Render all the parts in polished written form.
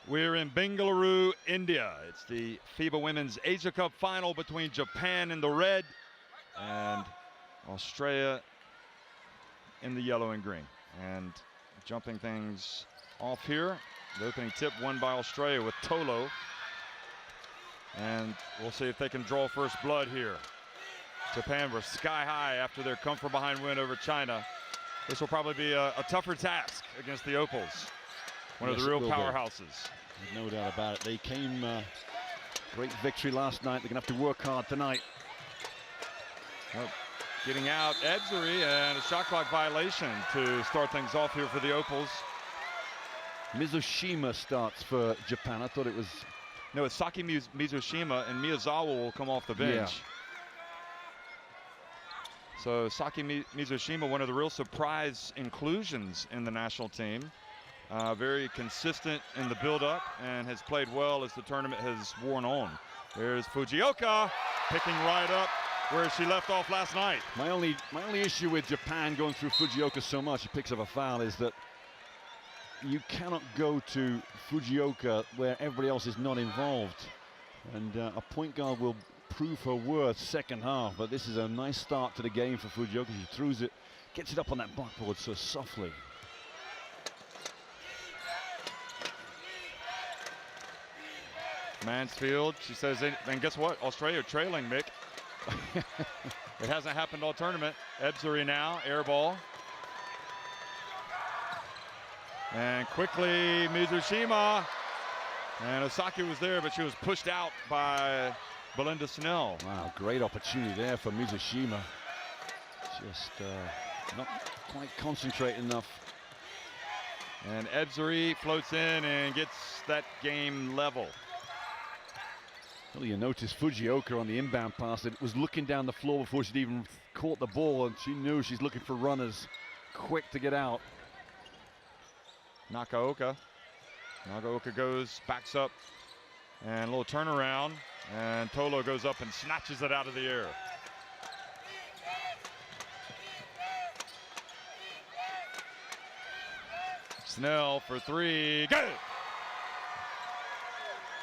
We're in Bengaluru, India. It's the FIBA Women's Asia Cup final between Japan in the red and Australia in the yellow and green. And jumping things off here, the opening tip won by Australia with Tolo. And we'll see if they can draw first blood here. Japan were sky high after their come from behind win over China. This will probably be a tougher task against the Opals, one of the real powerhouses. No doubt about it. They came great victory last night. They're going to have to work hard tonight. Well, getting out Edzuri, and a shot clock violation to start things off here for the Opals. Mizushima starts for Japan. I thought it was... No, it's Saki Mizushima, and Miyazawa will come off the bench. Yeah. So Saki Mizushima, one of the real surprise inclusions in the national team. Very consistent in the build-up and has played well as the tournament has worn on. There's Fujioka picking right up where she left off last night. My only issue with Japan going through Fujioka so much, he picks up a foul, is that you cannot go to Fujioka where everybody else is not involved. And a point guard will prove her worth second half, but this is a nice start to the game for Fujioka. She throws it, gets it up on that backboard so softly. Mansfield, she says, and guess what? Australia trailing, Mick. It hasn't happened all tournament. Edzuri now, air ball. And quickly, Mizushima. And Osaki was there, but she was pushed out by Belinda Snell. Wow, great opportunity there for Mizushima. Just not quite concentrating enough. And Edzuri floats in and gets that game level. Well, you notice Fujioka on the inbound pass, it was looking down the floor before she'd even caught the ball, and she knew she's looking for runners quick to get out. Nagaoka goes, backs up, and a little turnaround, and Tolo goes up and snatches it out of the air. Snell for three, good!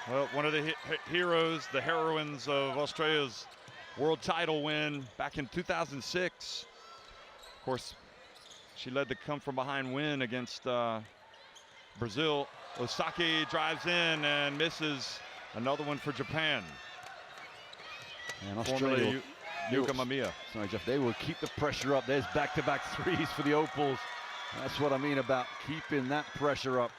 Well, one of the heroes, the heroines of Australia's world title win back in 2006. Of course, she led the come from behind win against Brazil. Osaki drives in and misses. Another one for Japan. And Australia, Yuka Mamiya. Sorry, Jeff, they will keep the pressure up. There's back-to-back threes for the Opals. That's what I mean about keeping that pressure up.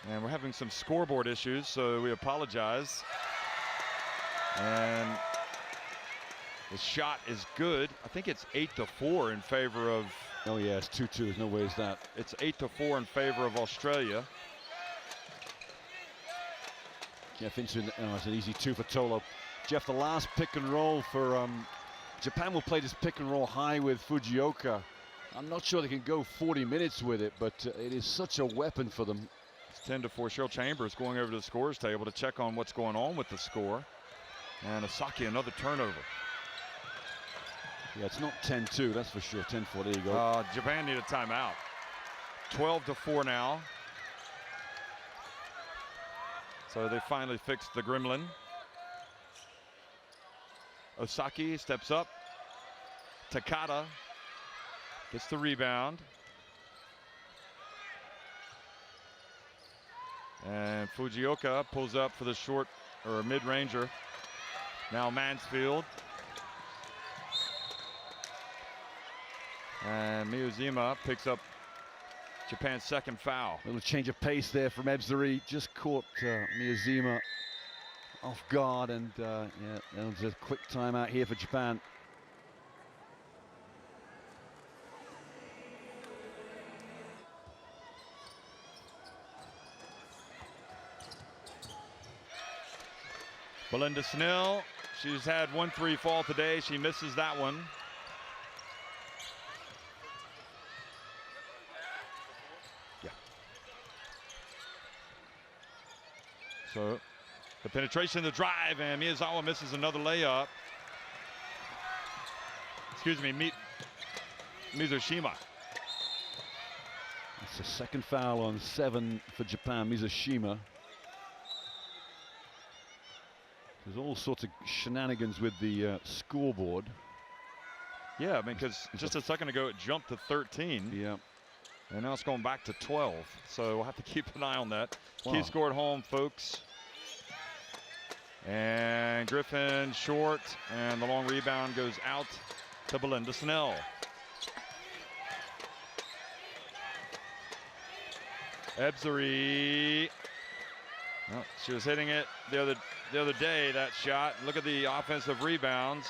And we're having some scoreboard issues, so we apologize. And the shot is good. I think it's 8-4 in favor of... Oh yeah, it's 2-2, there's no way it's that. It's 8-4 in favor of Australia. Jeff into it's an easy two for Tolo. Jeff, the last pick and roll for Japan will play this pick and roll high with Fujioka. I'm not sure they can go 40 minutes with it, but it is such a weapon for them. 10-4. Cheryl Chambers going over to the scores table to check on what's going on with the score. And Osaki, another turnover. Yeah, it's not 10-2, that's for sure. 10-4, there you go. Japan need a timeout. 12-4 now. So they finally fixed the gremlin. Osaki steps up. Takada gets the rebound. And Fujioka pulls up for the short or mid-ranger. Now Mansfield. And Miyazima picks up Japan's second foul. A little change of pace there from Edzuri. Just caught Miyazima off guard, and yeah, just a quick timeout here for Japan. Belinda Snell, she's had 1 3 fall today. She misses that one. Yeah. So the penetration, the drive, and Miyazawa misses another layup. Excuse me, Mizushima. It's a second foul on 7 for Japan. Mizushima. There's all sorts of shenanigans with the scoreboard. Yeah, I mean, because just a second ago it jumped to 13. Yeah. And now it's going back to 12. So we'll have to keep an eye on that. Wow. Key score at home, folks. And Griffin short, and the long rebound goes out to Belinda Snell. Ebzery. Well, she was hitting it the other day, that shot. Look at the offensive rebounds.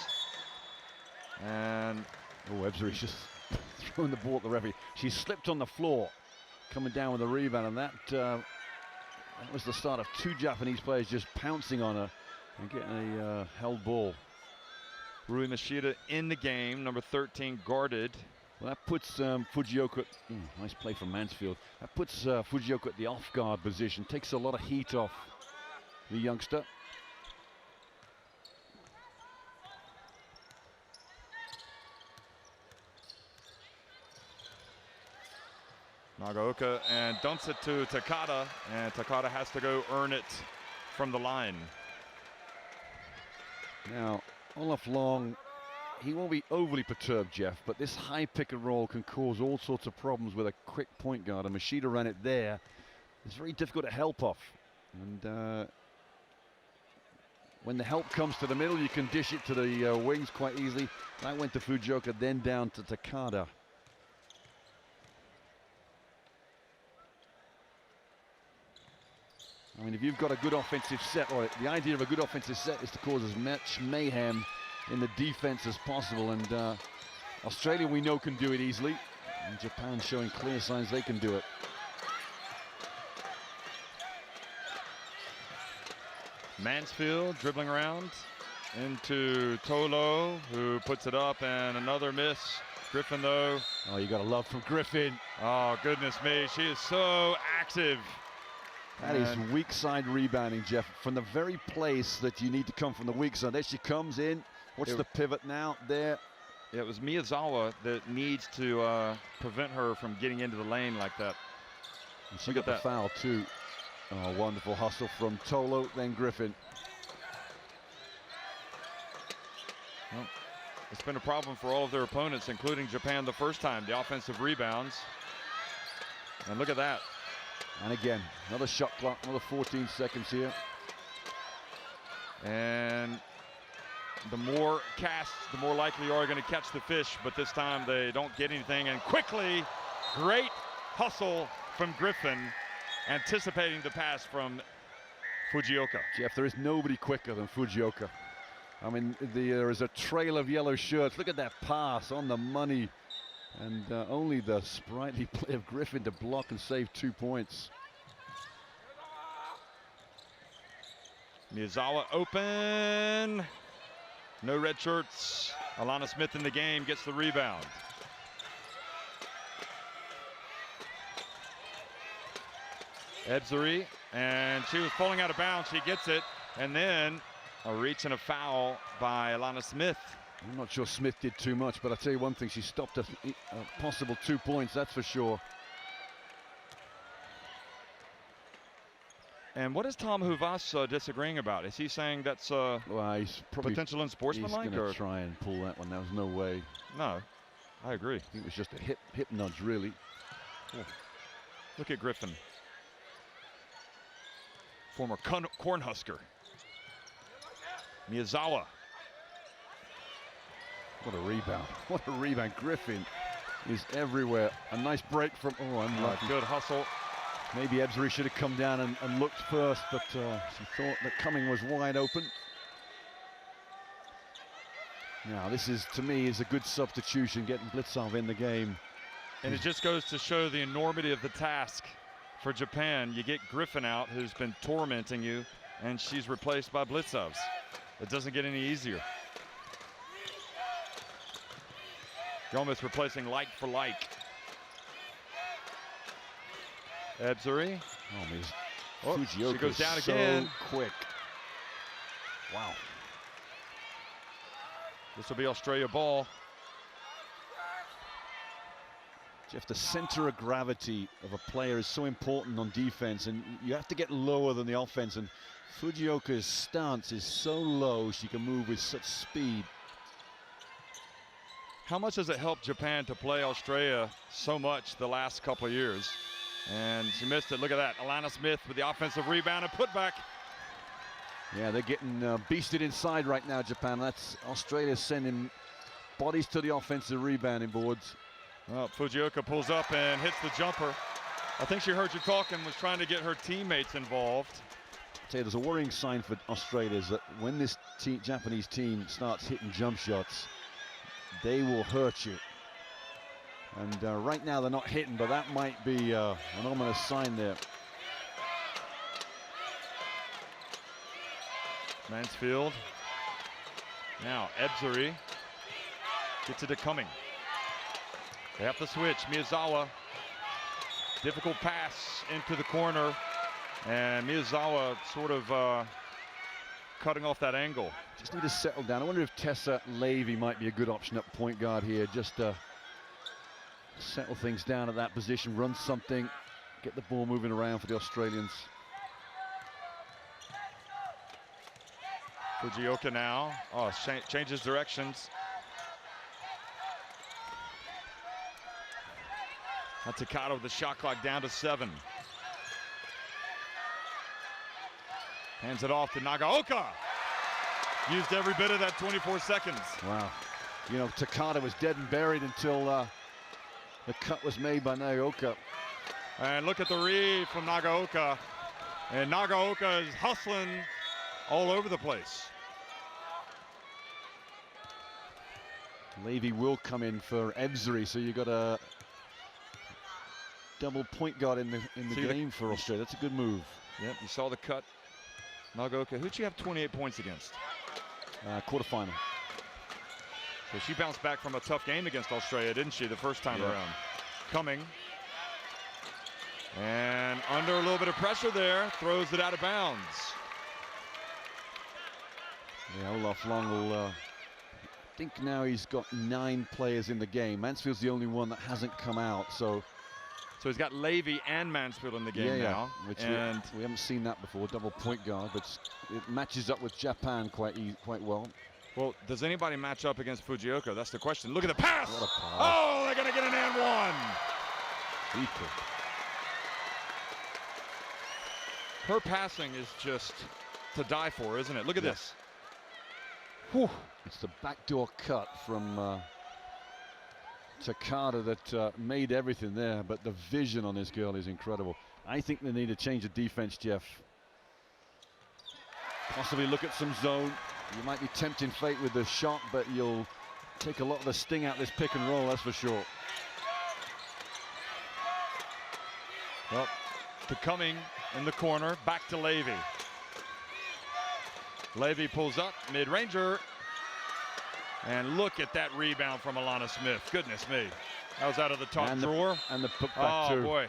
And Ebzery's just throwing the ball at the referee. She slipped on the floor, coming down with a rebound, and that was the start of 2 Japanese players just pouncing on her and getting a held ball. Rui Machida in the game, number 13 guarded. Well, that puts Fujioka, nice play from Mansfield. That puts Fujioka at the off-guard position, takes a lot of heat off the youngster. Nagaoka and dumps it to Takada, and Takada has to go earn it from the line. Now, Olaf Long, he won't be overly perturbed, Jeff, but this high pick and roll can cause all sorts of problems with a quick point guard, and Machida ran it there. It's very difficult to help off. And when the help comes to the middle, you can dish it to the wings quite easily. That went to Fujioka, then down to Takada. I mean, if you've got a good offensive set, or the idea of a good offensive set is to cause as much mayhem in the defense as possible, and Australia, we know, can do it easily, and Japan showing clear signs they can do it. Mansfield dribbling around into Tolo, who puts it up, and another miss. Griffin, though. Oh, you got to love from Griffin. Oh, goodness me, she is so active. That is weak side rebounding, Jeff, from the very place that you need to come from, the weak side. There she comes in. What's the pivot now? There. It was Miyazawa that needs to prevent her from getting into the lane like that. And she got the foul, too. Oh, wonderful hustle from Tolo, then Griffin. Well, it's been a problem for all of their opponents, including Japan the first time. The offensive rebounds. And look at that. And again, another shot clock, another 14 seconds here. And the more casts, the more likely you are going to catch the fish, but this time they don't get anything. And quickly, great hustle from Griffin, anticipating the pass from Fujioka. Jeff, there is nobody quicker than Fujioka. I mean, there is a trail of yellow shirts. Look at that pass on the money. And only the sprightly play of Griffin to block and save 2 points. Miyazawa open. No red shirts. Alana Smith in the game gets the rebound. Ebzery, and she was falling out of bounds. She gets it, and then a reach and a foul by Alana Smith. I'm not sure Smith did too much, but I'll tell you one thing, she stopped a possible 2 points, that's for sure. And what is Tom Huvas disagreeing about? Is he saying that's well, he's probably potential unsportsmanlike? He's going to try and pull that one. There was no way. No, I agree. I think it was just a hip nudge, really. Oh. Look at Griffin. Former Cornhusker. Miyazawa. What a rebound. What a rebound. Griffin is everywhere. A nice break from, unlucky. Good hustle. Maybe Ebzery should have come down and looked first, but she thought that Cumming was wide open. Now, this is, to me, is a good substitution, getting Blitzov in the game. And it just goes to show the enormity of the task for Japan. You get Griffin out, who's been tormenting you, and she's replaced by Blitzovs. It doesn't get any easier. You're almost replacing like for like. Ebzery. Fujioka she goes down so again. Quick. Wow. This will be Australia ball. Jeff, the center of gravity of a player is so important on defense, and you have to get lower than the offense. And Fujioka's stance is so low, she can move with such speed. How much does it help Japan to play Australia so much the last couple of years? And she missed it. Look at that. Alana Smith with the offensive rebound and putback. Yeah, they're getting beasted inside right now, Japan. That's Australia sending bodies to the offensive rebounding boards. Well, Fujioka pulls up and hits the jumper. I think she heard you talking, was trying to get her teammates involved. I'll tell you, there's a worrying sign for Australia is that when this Japanese team starts hitting jump shots, they will hurt you. And right now they're not hitting, but that might be an ominous sign there. Mansfield. Now Ebseri gets it to Cumming. They have to switch. Miyazawa. Difficult pass into the corner. And Miyazawa sort of cutting off that angle. Just need to settle down. I wonder if Tessa Levy might be a good option at point guard here. Just settle things down at that position, run something, get the ball moving around for the Australians. Fujioka now. Oh, changes directions. Takata with the shot clock down to 7. Hands it off to Nagaoka. Used every bit of that 24 seconds. Wow. You know, Takata was dead and buried until the cut was made by Nagaoka. And look at the read from Nagaoka. And Nagaoka is hustling all over the place. Levy will come in for Ebseri, so you got a double point guard in the game for Australia. That's a good move. Yep, you saw the cut. Nagaoka, who'd she have 28 points against? Quarterfinal. So she bounced back from a tough game against Australia, didn't she, the first time around? Cumming. And under a little bit of pressure there, throws it out of bounds. Yeah, Olaf Long will, I think now he's got 9 players in the game. Mansfield's the only one that hasn't come out, so he's got Levy and Mansfield in the game now. Which and we haven't seen that before, double point guard, but it matches up with Japan quite well. Well, does anybody match up against Fujioka? That's the question. Look at the pass. What a pass. Oh, they're going to get an and one. Equal. Her passing is just to die for, isn't it? Look at this. Whew. It's the backdoor cut from Takata that made everything there, but the vision on this girl is incredible. I think they need to change the defense, Jeff. Possibly look at some zone. You might be tempting fate with the shot, but you'll take a lot of the sting out this pick and roll, that's for sure. Well, to Cumming in the corner, back to Levy. Levy pulls up, mid-ranger. And look at that rebound from Alana Smith. Goodness me. That was out of the top drawer. And the putback too. Oh, boy.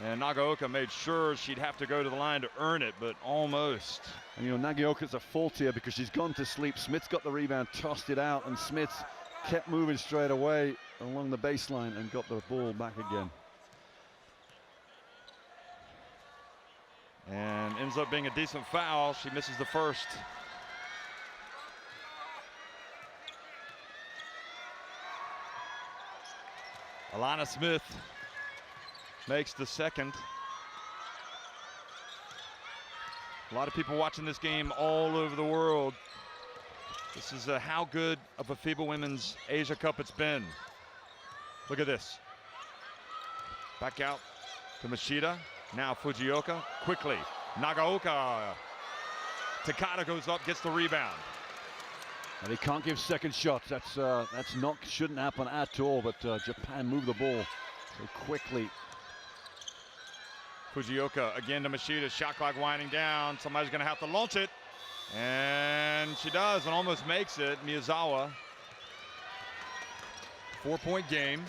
And Nagaoka made sure she'd have to go to the line to earn it, but almost. And you know, Nagaoka's a fault here because she's gone to sleep. Smith's got the rebound, tossed it out, and Smith kept moving straight away along the baseline and got the ball back again. And ends up being a decent foul. She misses the first. Alana Smith makes the second. A lot of people watching this game all over the world. This is how good of a FIBA Women's Asia Cup it's been. Look at this. Back out to Machida. Now Fujioka quickly. Nagaoka. Takata goes up, gets the rebound. And they can't give second shots. That's not shouldn't happen at all. But Japan moved the ball so quickly. Fujioka again to Machida. Shot clock winding down. Somebody's going to have to launch it, and she does, and almost makes it. Miyazawa. 4-point game.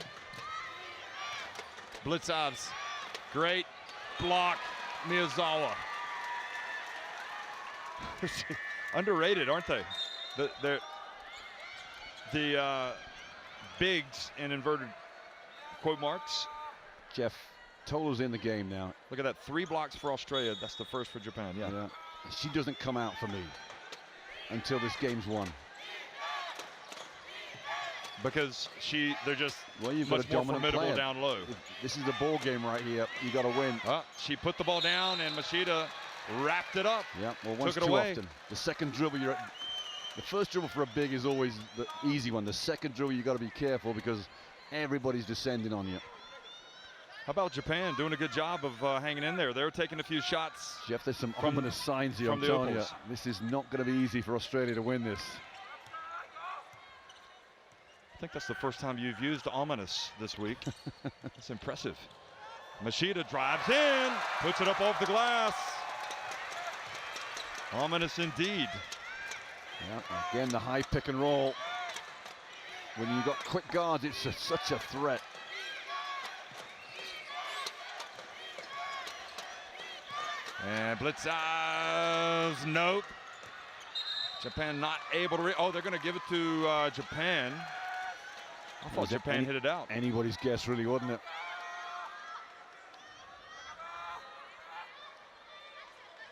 Blitzovs. Great block. Miyazawa. Underrated, aren't they? The bigs in inverted quote marks. Jeff, Tolo's in the game now. Look at that, 3 blocks for Australia. That's the first for Japan. Yeah. She doesn't come out for me until this game's won. Because they're just you've much got a more dominant formidable player. down low. This is the ball game right here. You got to win. She put the ball down, and Machida wrapped it up. Yeah, well, once took it too away. often. The second dribble, the first dribble for a big is always the easy one. The second dribble, you got to be careful because everybody's descending on you. How about Japan doing a good job of hanging in there? They were taking a few shots. Jeff, there's some ominous signs here. I'm telling you, this is not going to be easy for Australia to win this. I think that's the first time you've used ominous this week. That's impressive. Machida drives in, puts it up off the glass. Ominous indeed. Yeah, again, the high pick and roll. When you've got quick guards, it's such a threat. And Blitzers, nope. Japan not able to, they're going to give it to Japan. I thought Japan hit it out. Anybody's guess, really, wouldn't it?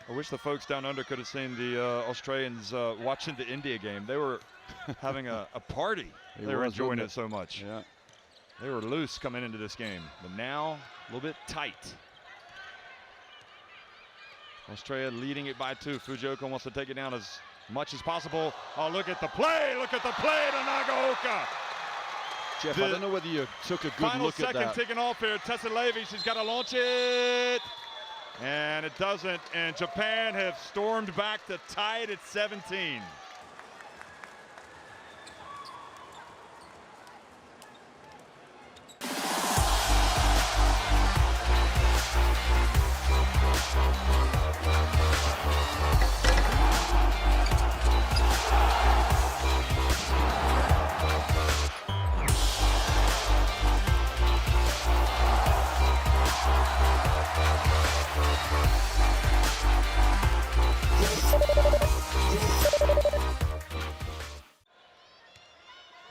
I wish the folks down under could have seen the Australians watching the India game. They were having a party. They were enjoying it so much. Yeah. They were loose coming into this game, but now a little bit tight. Australia leading it by 2. Fujioka wants to take it down as much as possible. Oh, look at the play. Look at the play to Nagaoka. Jeff, I don't know whether you took a good look at that. Final second ticking off here. Tessa Levy, she's got to launch it. And it doesn't. And Japan have stormed back to tie it at 17.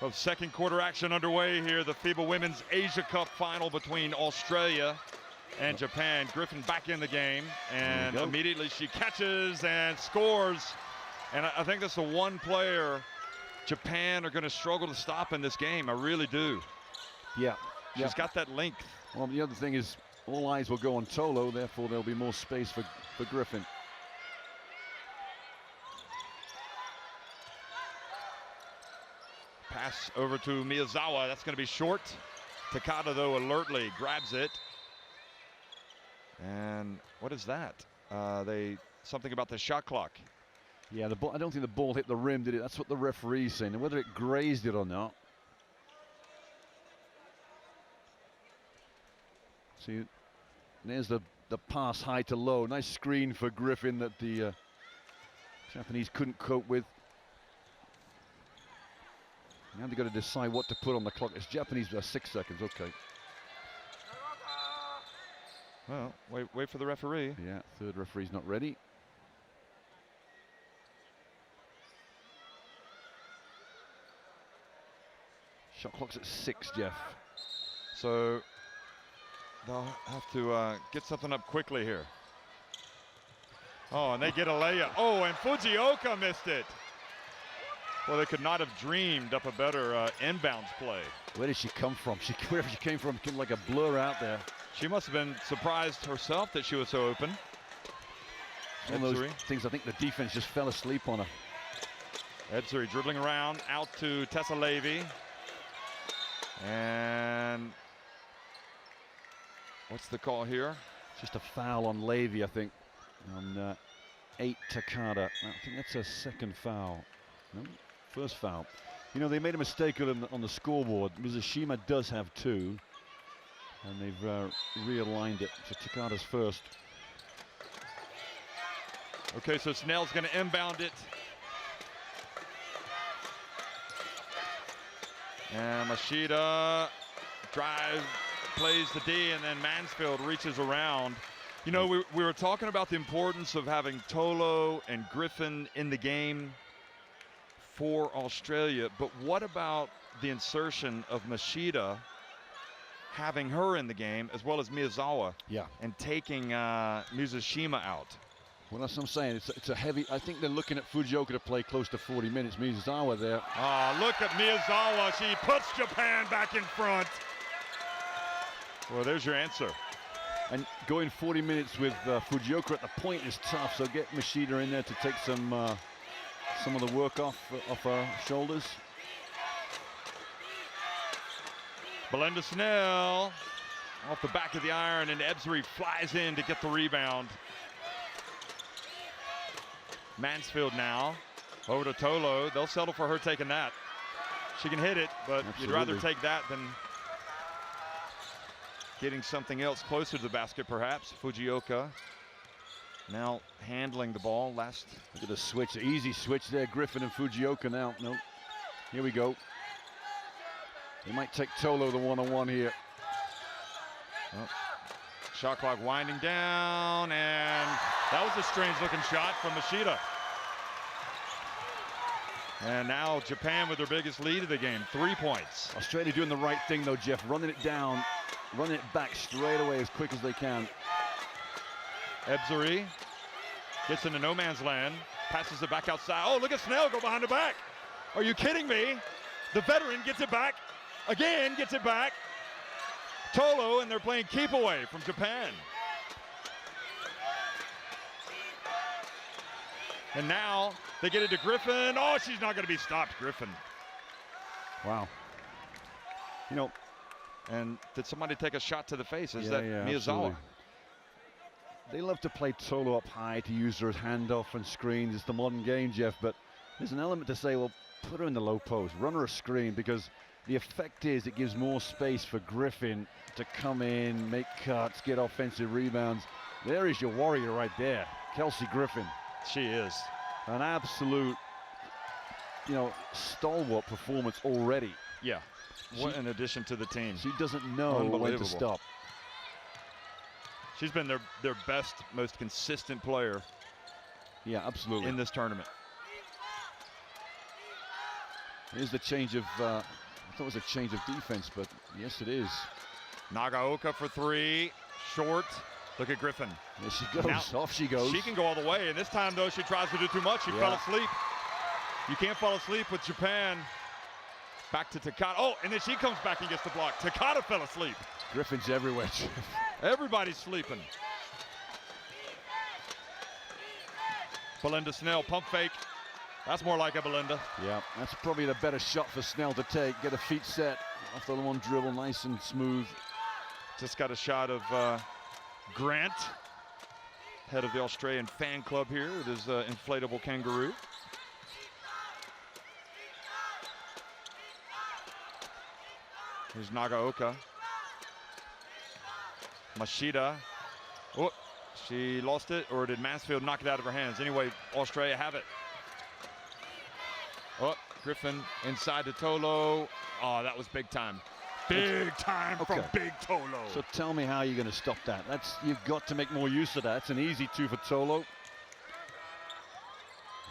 Well, second quarter action underway here. The FIBA Women's Asia Cup final between Australia and Japan. Griffin back in the game, and immediately she catches and scores. And I think that's the one player Japan are going to struggle to stop in this game. I really do. Yeah. She's got that length. Well, the other thing is all eyes will go on Tolo, therefore there'll be more space for Griffin. Pass over to Miyazawa. That's going to be short. Takada, though, alertly grabs it. And what is that? Something about the shot clock. Yeah, the ball. I don't think the ball hit the rim, did it? That's what the referee's saying. And whether it grazed it or not. See, there's the pass high to low. Nice screen for Griffin that the Japanese couldn't cope with. Now they've got to decide what to put on the clock. It's Japanese 6 seconds, okay. Well, wait for the referee. Yeah, third referee's not ready. Shot clock's at 6, Jeff. So they'll have to get something up quickly here. Oh, and they get a layup. Oh, and Fujioka missed it. Well, they could not have dreamed up a better inbounds play. Where did she come from? Wherever she came from, came like a blur out there. She must have been surprised herself that she was so open. One of those things, I think the defense just fell asleep on her. Edzuri dribbling around, out to Tessa Levy. And what's the call here? Just a foul on Levy, I think, on 8 Takada. I think that's a second foul. No, first foul. You know, they made a mistake on the scoreboard. Mizushima does have 2. And they've realigned it. So Takada's first. Okay, so Snell's going to inbound it. And Machida drives, plays the D, and then Mansfield reaches around. You know, we were talking about the importance of having Tolo and Griffin in the game for Australia, but what about the insertion of Machida? having her in the game as well as Miyazawa. Yeah. And taking Mizushima out. Well, that's what I'm saying. It's a heavy. I think they're looking at Fujioka to play close to 40 minutes. Miyazawa there. Oh, look at Miyazawa. She puts Japan back in front. Well, there's your answer. And going 40 minutes with Fujioka at the point is tough. So get Machida in there to take some of the work off her shoulders. Belinda Snell off the back of the iron, and Ebsary flies in to get the rebound. Mansfield now over to Tolo. They'll settle for her taking that. She can hit it, but Absolutely. You'd rather take that than getting something else closer to the basket, perhaps. Fujioka now handling the ball. Look at the switch, easy switch there. Griffin and Fujioka now. Nope. Here we go. They might take Tolo the one-on-one here. Oh. Shot clock winding down, and that was a strange-looking shot from Machida. And now Japan with their biggest lead of the game, 3 points. Australia doing the right thing though, Jeff, running it down, running it back straight away as quick as they can. Ebsary gets into no man's land, passes it back outside. Oh, look at Snell go behind the back. Are you kidding me? The veteran gets it back, again gets it back. Tolo, and they're playing keep away from Japan. And now they get it to Griffin. Oh, she's not going to be stopped, Griffin. Wow. You know, and did somebody take a shot to the face? Is that Miyazawa? Absolutely. They love to play Tolo up high to use her as handoff and screens. It's the modern game, Jeff, but there's an element to say, well, put her in the low post, run her a screen, because the effect is it gives more space for Griffin to come in, make cuts, get offensive rebounds. There is your warrior right there, Kelsey Griffin. She is. An absolute, stalwart performance already. Yeah, what an addition to the team. She doesn't know when to stop. She's been their best, most consistent player. Yeah, absolutely. In this tournament. Here's the change of, I thought it was a change of defense, but yes, it is. Nagaoka for three, short. Look at Griffin. There she goes, now, off she goes. She can go all the way, and this time, though, she tries to do too much. She fell asleep. You can't fall asleep with Japan. Back to Takata. Oh, and then she comes back and gets the block. Takata fell asleep. Griffin's everywhere. Everybody's sleeping. Belinda Snell, pump fake. That's more like a Belinda. Yeah, that's probably the better shot for Snell to take. Get her feet set after the one dribble, nice and smooth. Just got a shot of Grant, head of the Australian fan club here with his inflatable kangaroo. Here's Nagaoka. Machida. Oh, she lost it, or did Mansfield knock it out of her hands? Anyway, Australia have it. Oh, Griffin inside to Tolo. Oh, that was big time. Big time from Big Tolo. So tell me how you're going to stop that. You've got to make more use of that. It's an easy two for Tolo.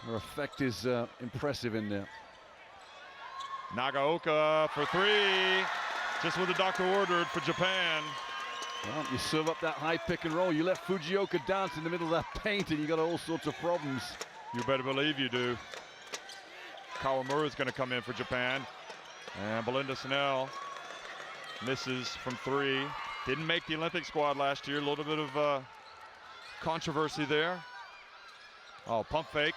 Her effect is impressive in there. Nagaoka for three. Just what the doctor ordered for Japan. Well, you serve up that high pick and roll. You let Fujioka dance in the middle of that paint and you got all sorts of problems. You better believe you do. Kawamura is going to come in for Japan. And Belinda Snell misses from three. Didn't make the Olympic squad last year. A little bit of controversy there. Oh, pump fake.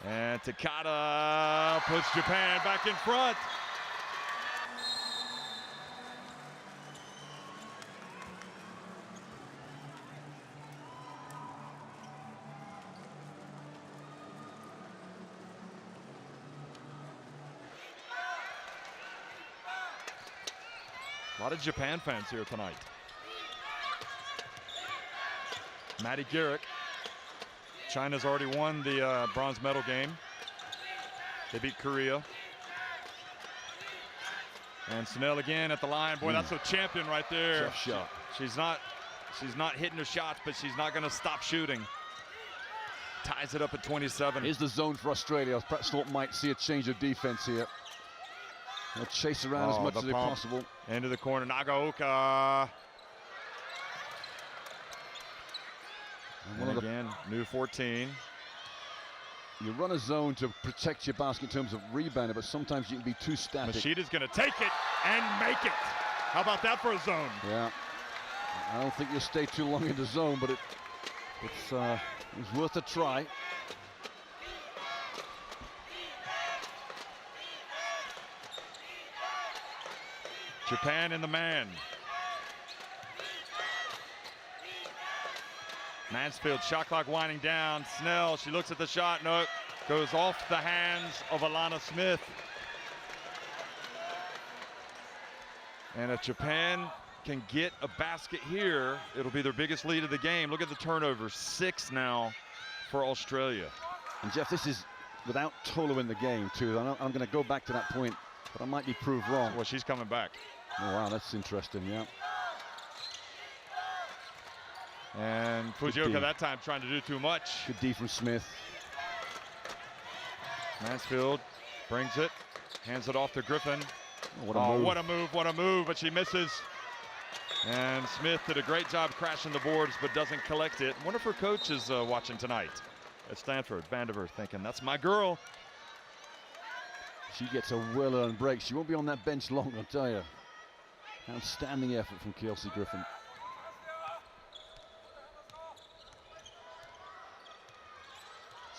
And Takata puts Japan back in front. A lot of Japan fans here tonight. Maddie Garrick. China's already won the bronze medal game. They beat Korea. And Snell again at the line. Boy, that's a champion right there. Tough shot. She's not hitting her shots, but she's not going to stop shooting. Ties it up at 27. Here's the zone for Australia. I perhaps thought might see a change of defense here. They'll chase around as much as possible. Into the corner, Nagaoka. And again, new 14. You run a zone to protect your basket in terms of rebounding, but sometimes you can be too static. Mashida's going to take it and make it. How about that for a zone? Yeah. I don't think you'll stay too long in the zone, but it's worth a try. Japan in the man. Mansfield, shot clock winding down. Snell, she looks at the shot. No, goes off the hands of Alana Smith. And if Japan can get a basket here, it'll be their biggest lead of the game. Look at the turnovers, 6 now for Australia. And Jeff, this is without Tolu in the game too. I'm going to go back to that point, but I might be proved wrong. Well, she's coming back. Oh, wow, that's interesting, yeah. And Fujioka that time trying to do too much. Good D from Smith. Mansfield brings it, hands it off to Griffin. Oh, what a move. What a move, what a move, but she misses. And Smith did a great job crashing the boards, but doesn't collect it. One of her coaches watching tonight at Stanford, Vandiver, thinking, that's my girl. She gets a well-earned break. She won't be on that bench long, I'll tell you. Outstanding effort from Kelsey Griffin.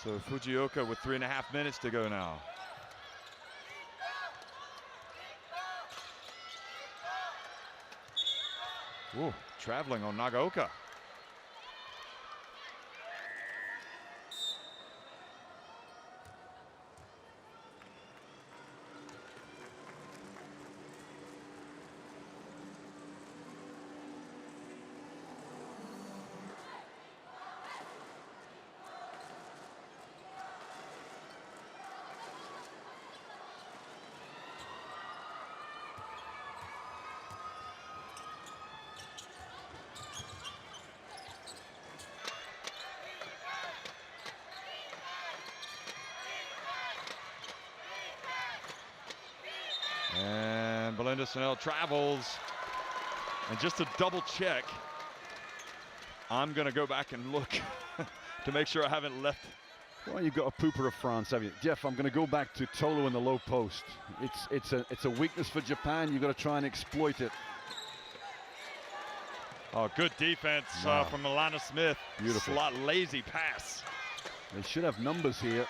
So Fujioka with 3.5 minutes to go now. Ooh, traveling on Nagaoka. And Belinda Snell travels. And just to double check, I'm going to go back and look to make sure I haven't left. Well, you've got a pooper of France, haven't you? Jeff, I'm going to go back to Tolu in the low post. It's a weakness for Japan. You've got to try and exploit it. Oh, good defense from Alana Smith. Beautiful. Slot lazy pass. They should have numbers here.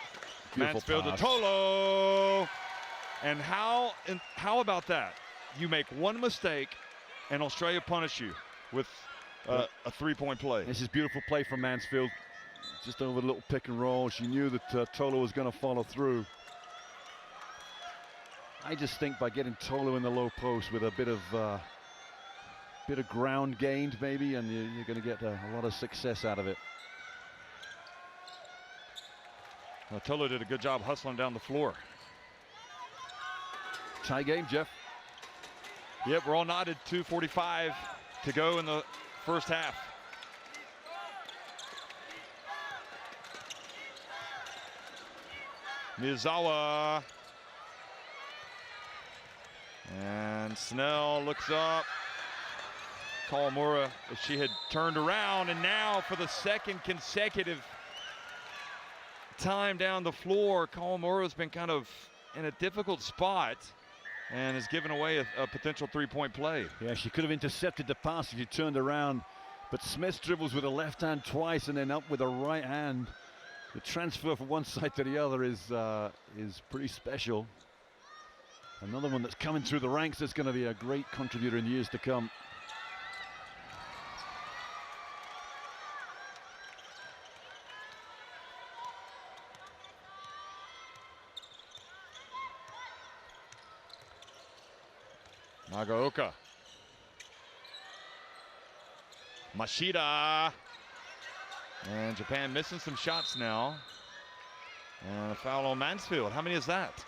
Beautiful Mansfield pass. to Tolo. And how about that? You make one mistake and Australia punish you with a 3-point play. This is beautiful play from Mansfield. Just over the little pick and roll. She knew that Tolu was going to follow through. I just think by getting Tolu in the low post with a bit of ground gained maybe, and you're going to get a lot of success out of it. Well, Tolu did a good job hustling down the floor. Tie game, Jeff. Yep, we're all knotted. 2:45 to go in the first half. Miyazawa. And Snell looks up. Kawamura, if she had turned around, and now for the second consecutive time down the floor, Kawamura's been kind of in a difficult spot and has given away a potential 3-point play. Yeah, she could have intercepted the pass if she turned around, but Smith dribbles with a left hand twice and then up with a right hand. The transfer from one side to the other is pretty special. Another one that's coming through the ranks that's going to be a great contributor in years to come. Nagaoka. Mashida. And Japan missing some shots now. And a foul on Mansfield. How many is that?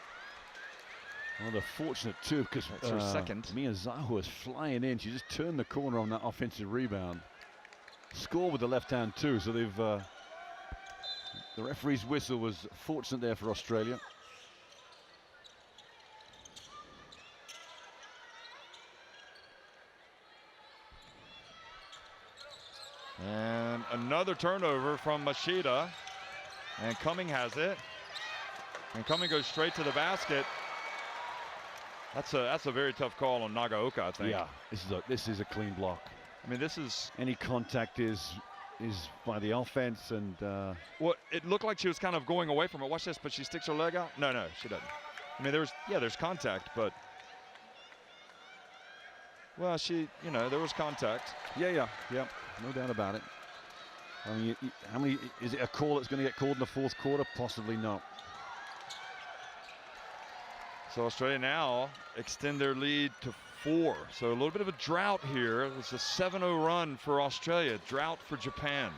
Well, they're fortunate too, because that's her second. Miyazawa is flying in. She just turned the corner on that offensive rebound. Score with the left hand too, so they've the referee's whistle was fortunate there for Australia. And another turnover from Machida. And Cumming has it. And Cumming goes straight to the basket. That's a very tough call on Nagaoka, I think. Yeah, this is a clean block. I mean, this is any contact is by the offense, and well, it looked like she was kind of going away from it. Watch this, but she sticks her leg out. No, she doesn't. I mean, there's contact, but well, there was contact. Yeah, no doubt about it. I mean, how many is it a call that's going to get called in the fourth quarter? Possibly not. So Australia now extend their lead to 4. So a little bit of a drought here. It was a 7-0 run for Australia, drought for Japan.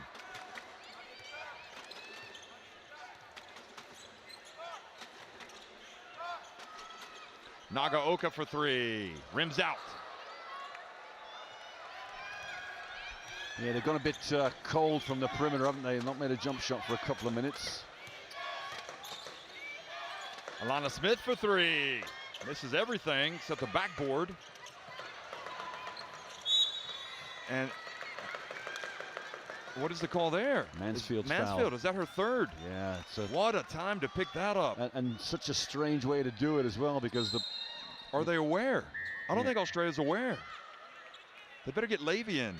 Nagaoka for 3, rims out. Yeah, they've gone a bit cold from the perimeter, haven't they? Not made a jump shot for a couple of minutes. Alana Smith for 3. Misses everything except the backboard. And what is the call there? Mansfield's Mansfield, foul. Is that her 3rd? Yeah, what a time to pick that up. And such a strange way to do it as well, because are they aware? I don't think Australia's aware. They better get Levy in.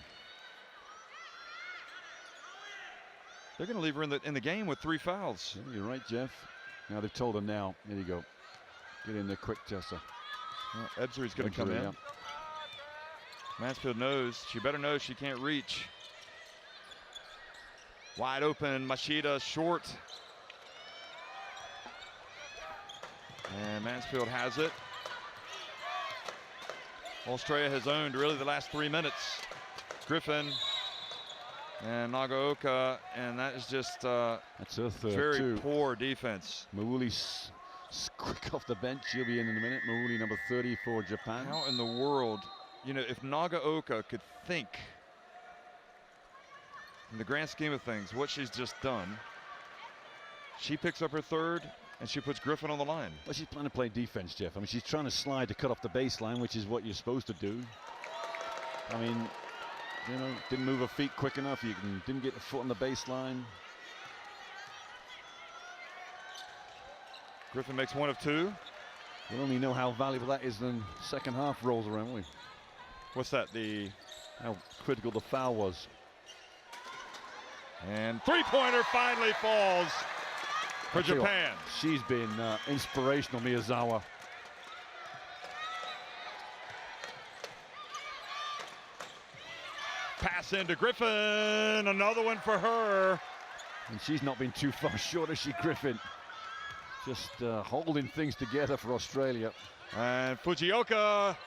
They're going to leave her in the game with 3 fouls. Yeah, you're right, Jeff. Now they've told her now. There you go. Get in there quick, Tessa. Well, Ebzery's going to come in. Yeah. Mansfield knows. She better know she can't reach. Wide open, Machida short. And Mansfield has it. Australia has owned really the last 3 minutes. Griffin and Nagaoka, and that is just that's her third very poor defense. Mawuli's quick off the bench. She'll be in a minute. Mawuli, number 30 for Japan. How in the world, if Nagaoka could think in the grand scheme of things what she's just done, she picks up her 3rd and she puts Griffin on the line. Well, she's trying to play defense, Jeff. I mean, she's trying to slide to cut off the baseline, which is what you're supposed to do. I mean, didn't move her feet quick enough. Didn't get the foot on the baseline. Griffin makes 1 of 2. We'll only know how valuable that is when second half rolls around, won't we? What's that? How critical the foul was. And 3-pointer finally falls for Japan. She's been inspirational, Miyazawa. Pass into Griffin, another one for her. And she's not been too far short, has she, Griffin? Just holding things together for Australia. And Fujioka.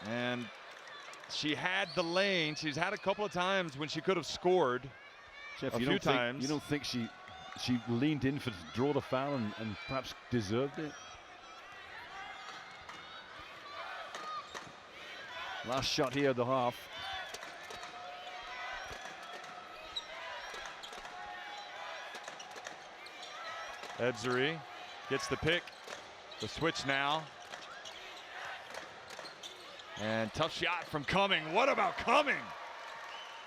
And she had the lane. She's had a couple of times when she could have scored. Jeff, a few times. You don't think she leaned in to draw the foul and perhaps deserved it? Last shot here of the half. Ebzery gets the pick. The switch now. And tough shot from Cumming. What about Cumming?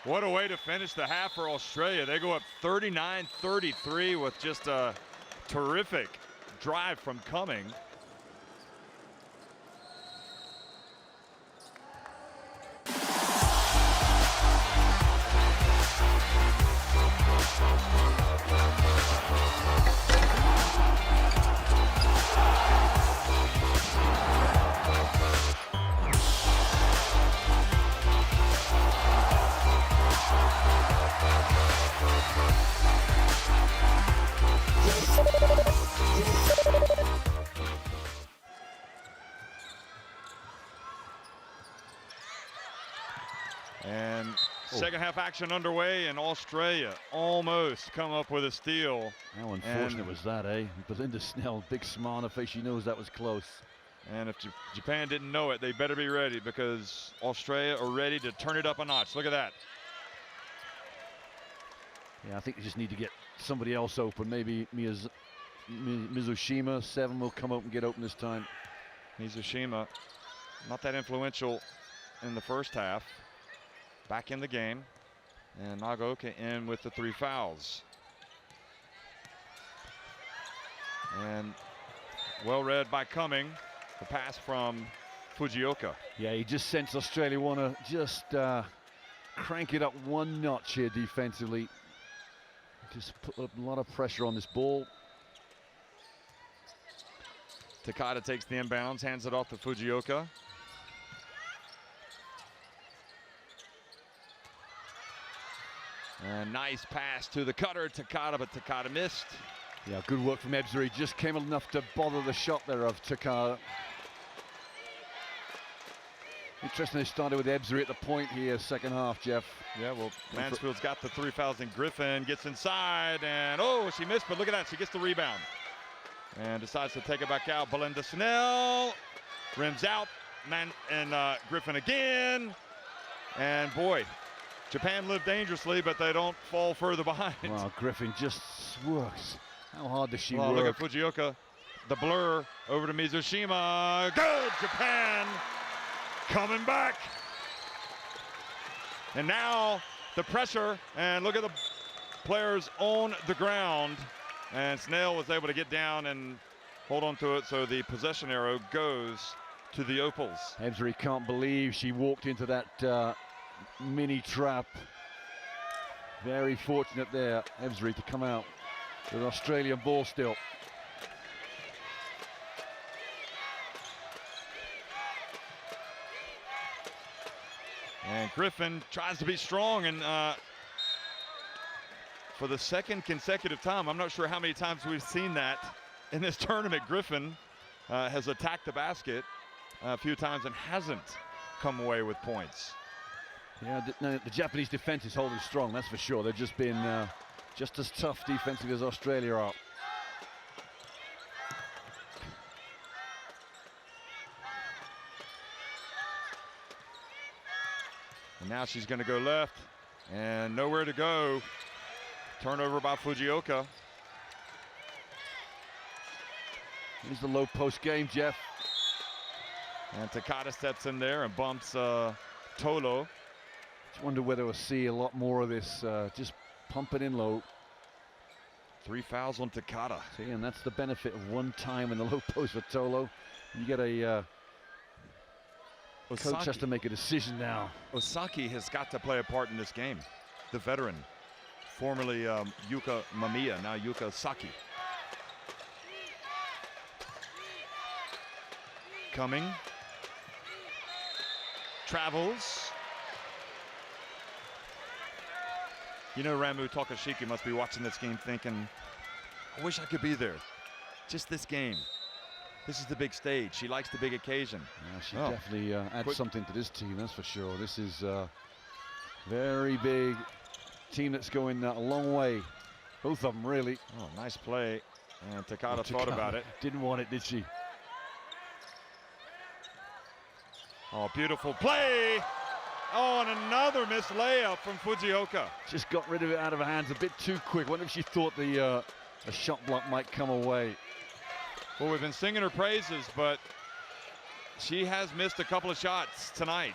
What a way to finish the half for Australia. They go up 39-33 with just a terrific drive from Cumming. And second half action underway, and Australia almost come up with a steal. How unfortunate was that, eh? Belinda Snell, big smile on her face. She knows that was close. And if Japan didn't know it, they better be ready, because Australia are ready to turn it up a notch. Look at that. Yeah, I think you just need to get somebody else open. Maybe Mizushima. 7 will come up and get open this time. Mizushima, not that influential in the first half. back in the game. And Nagaoka in with the 3 fouls. And well read by Cumming, the pass from Fujioka. Yeah, he just sensed Australia want to just crank it up one notch here defensively. Just put a lot of pressure on this ball. Takada takes the inbounds, hands it off to Fujioka. And nice pass to the cutter, Takada, but Takada missed. Yeah, good work from Ebzery. Just came enough to bother the shot there of Takada. Interesting they started with Ebzery at the point here, second half, Jeff. Yeah, well, Mansfield's got the 3 fouls, and Griffin gets inside, and oh, she missed, but look at that, she gets the rebound. And decides to take it back out. Belinda Snell rims out, Griffin again. And boy, Japan lived dangerously, but they don't fall further behind. Wow, Griffin just works. How hard does she work? work? Look at Fujioka, the blur over to Mizushima. Good, Japan coming back. And now the pressure, and look at the players on the ground. And Snell was able to get down and hold on to it, so the possession arrow goes to the Opals. Ebzery can't believe she walked into that mini trap. Very fortunate there, Ebzery, to come out with an Australian ball still. And Griffin tries to be strong, and for the second consecutive time, I'm not sure how many times we've seen that in this tournament. Griffin has attacked the basket a few times and hasn't come away with points. Yeah, the Japanese defense is holding strong, that's for sure. They've just been just as tough defensively as Australia are. And now she's going to go left, and nowhere to go. Turnover by Fujioka. Here's the low post game, Jeff. And Takada steps in there and bumps Tolo. Just wonder whether we'll see a lot more of this, just pump it in low. 3 fouls on Takada. See, and that's the benefit of one time in the low post for Tolo. You get a coach has to make a decision now. Osaki has got to play a part in this game. The veteran, formerly Yuka Mamiya, now Yuka Osaki. Coming. Travels. You know, Ramu Takashiki must be watching this game thinking, I wish I could be there. Just this game. This is the big stage. She likes the big occasion. Yeah, she definitely adds something to this team, that's for sure. This is a very big team that's going a long way. Both of them, really. Oh, nice play. And Takada thought about it. Didn't want it, did she? Oh, beautiful play. Oh, and another missed layup from Fujioka. Just got rid of it out of her hands a bit too quick. Wonder if she thought the shot block might come away. Well, we've been singing her praises, but she has missed a couple of shots tonight.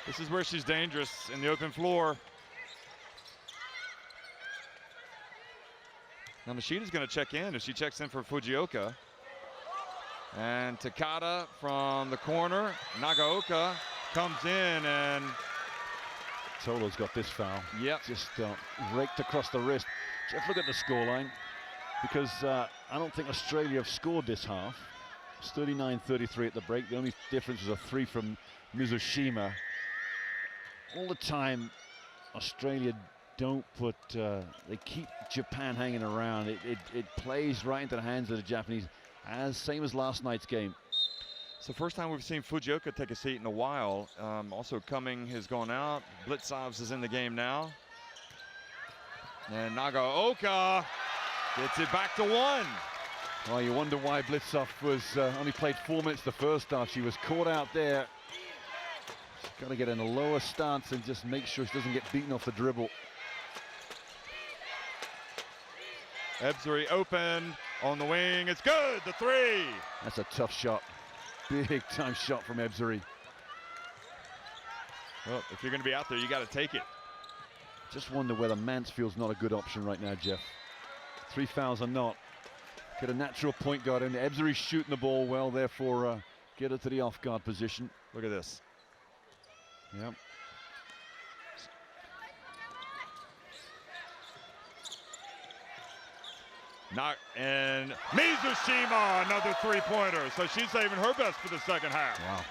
This is where she's dangerous, in the open floor. Now Machina's going to check in. If she checks in for Fujioka. And Takada from the corner. Nagaoka comes in, and Tolo's got this foul. Yep. Just raked across the wrist. Jeff, look at the scoreline, because I don't think Australia have scored this half. It's 39-33 at the break. The only difference was a 3 from Mizushima. All the time, Australia don't put, they keep Japan hanging around. It plays right into the hands of the Japanese, same as last night's game. It's the first time we've seen Fujioka take a seat in a while. Also, Cumming has gone out. Blitzovs is in the game now. And Nagaoka gets it back to 1. Well, you wonder why Blitzov was only played 4 minutes the first half. She was caught out there. She's got to get in a lower stance and just make sure she doesn't get beaten off the dribble. Ebzery open on the wing. It's good. The 3. That's a tough shot. Big time shot from Ebzery. Well, if you're going to be out there, you got to take it. Just wonder whether Mansfield's not a good option right now, Jeff. 3 fouls are not. Get a natural point guard in. Ebzery's shooting the ball well, therefore get her to the off-guard position. Look at this. Yep. And Mizushima, another three-pointer. So she's saving her best for the second half. Wow.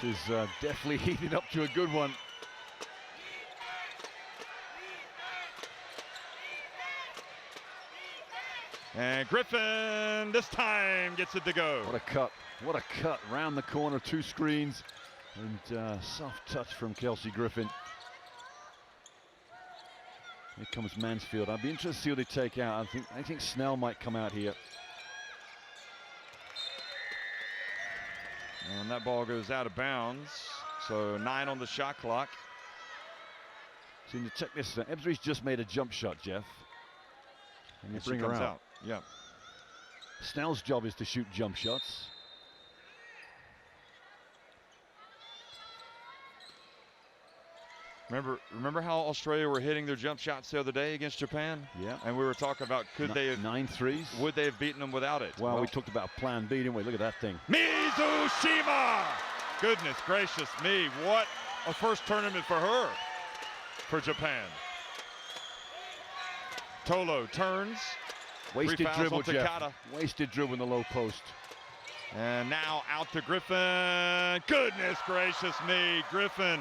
This is definitely heating up to a good one. And Griffin this time gets it to go. What a cut. What a cut. Round the corner, 2 screens. And soft touch from Kelsey Griffin. Here comes Mansfield. I'd be interested to see what they take out. I think Snell might come out here. And that ball goes out of bounds. So 9 on the shot clock. So you check this. Ebzery's just made a jump shot, Jeff. And you bring her out. Yeah. Snell's job is to shoot jump shots. Remember how Australia were hitting their jump shots the other day against Japan? Yeah. And we were talking about could they have 9 threes? Would they have beaten them without it? Well, we talked about plan B, didn't we? Look at that thing. Mizushima! Goodness gracious me, what a first tournament for her, for Japan. Tolo turns. Wasted dribble, Jeff. Wasted dribble in the low post. And now out to Griffin. Goodness gracious me, Griffin.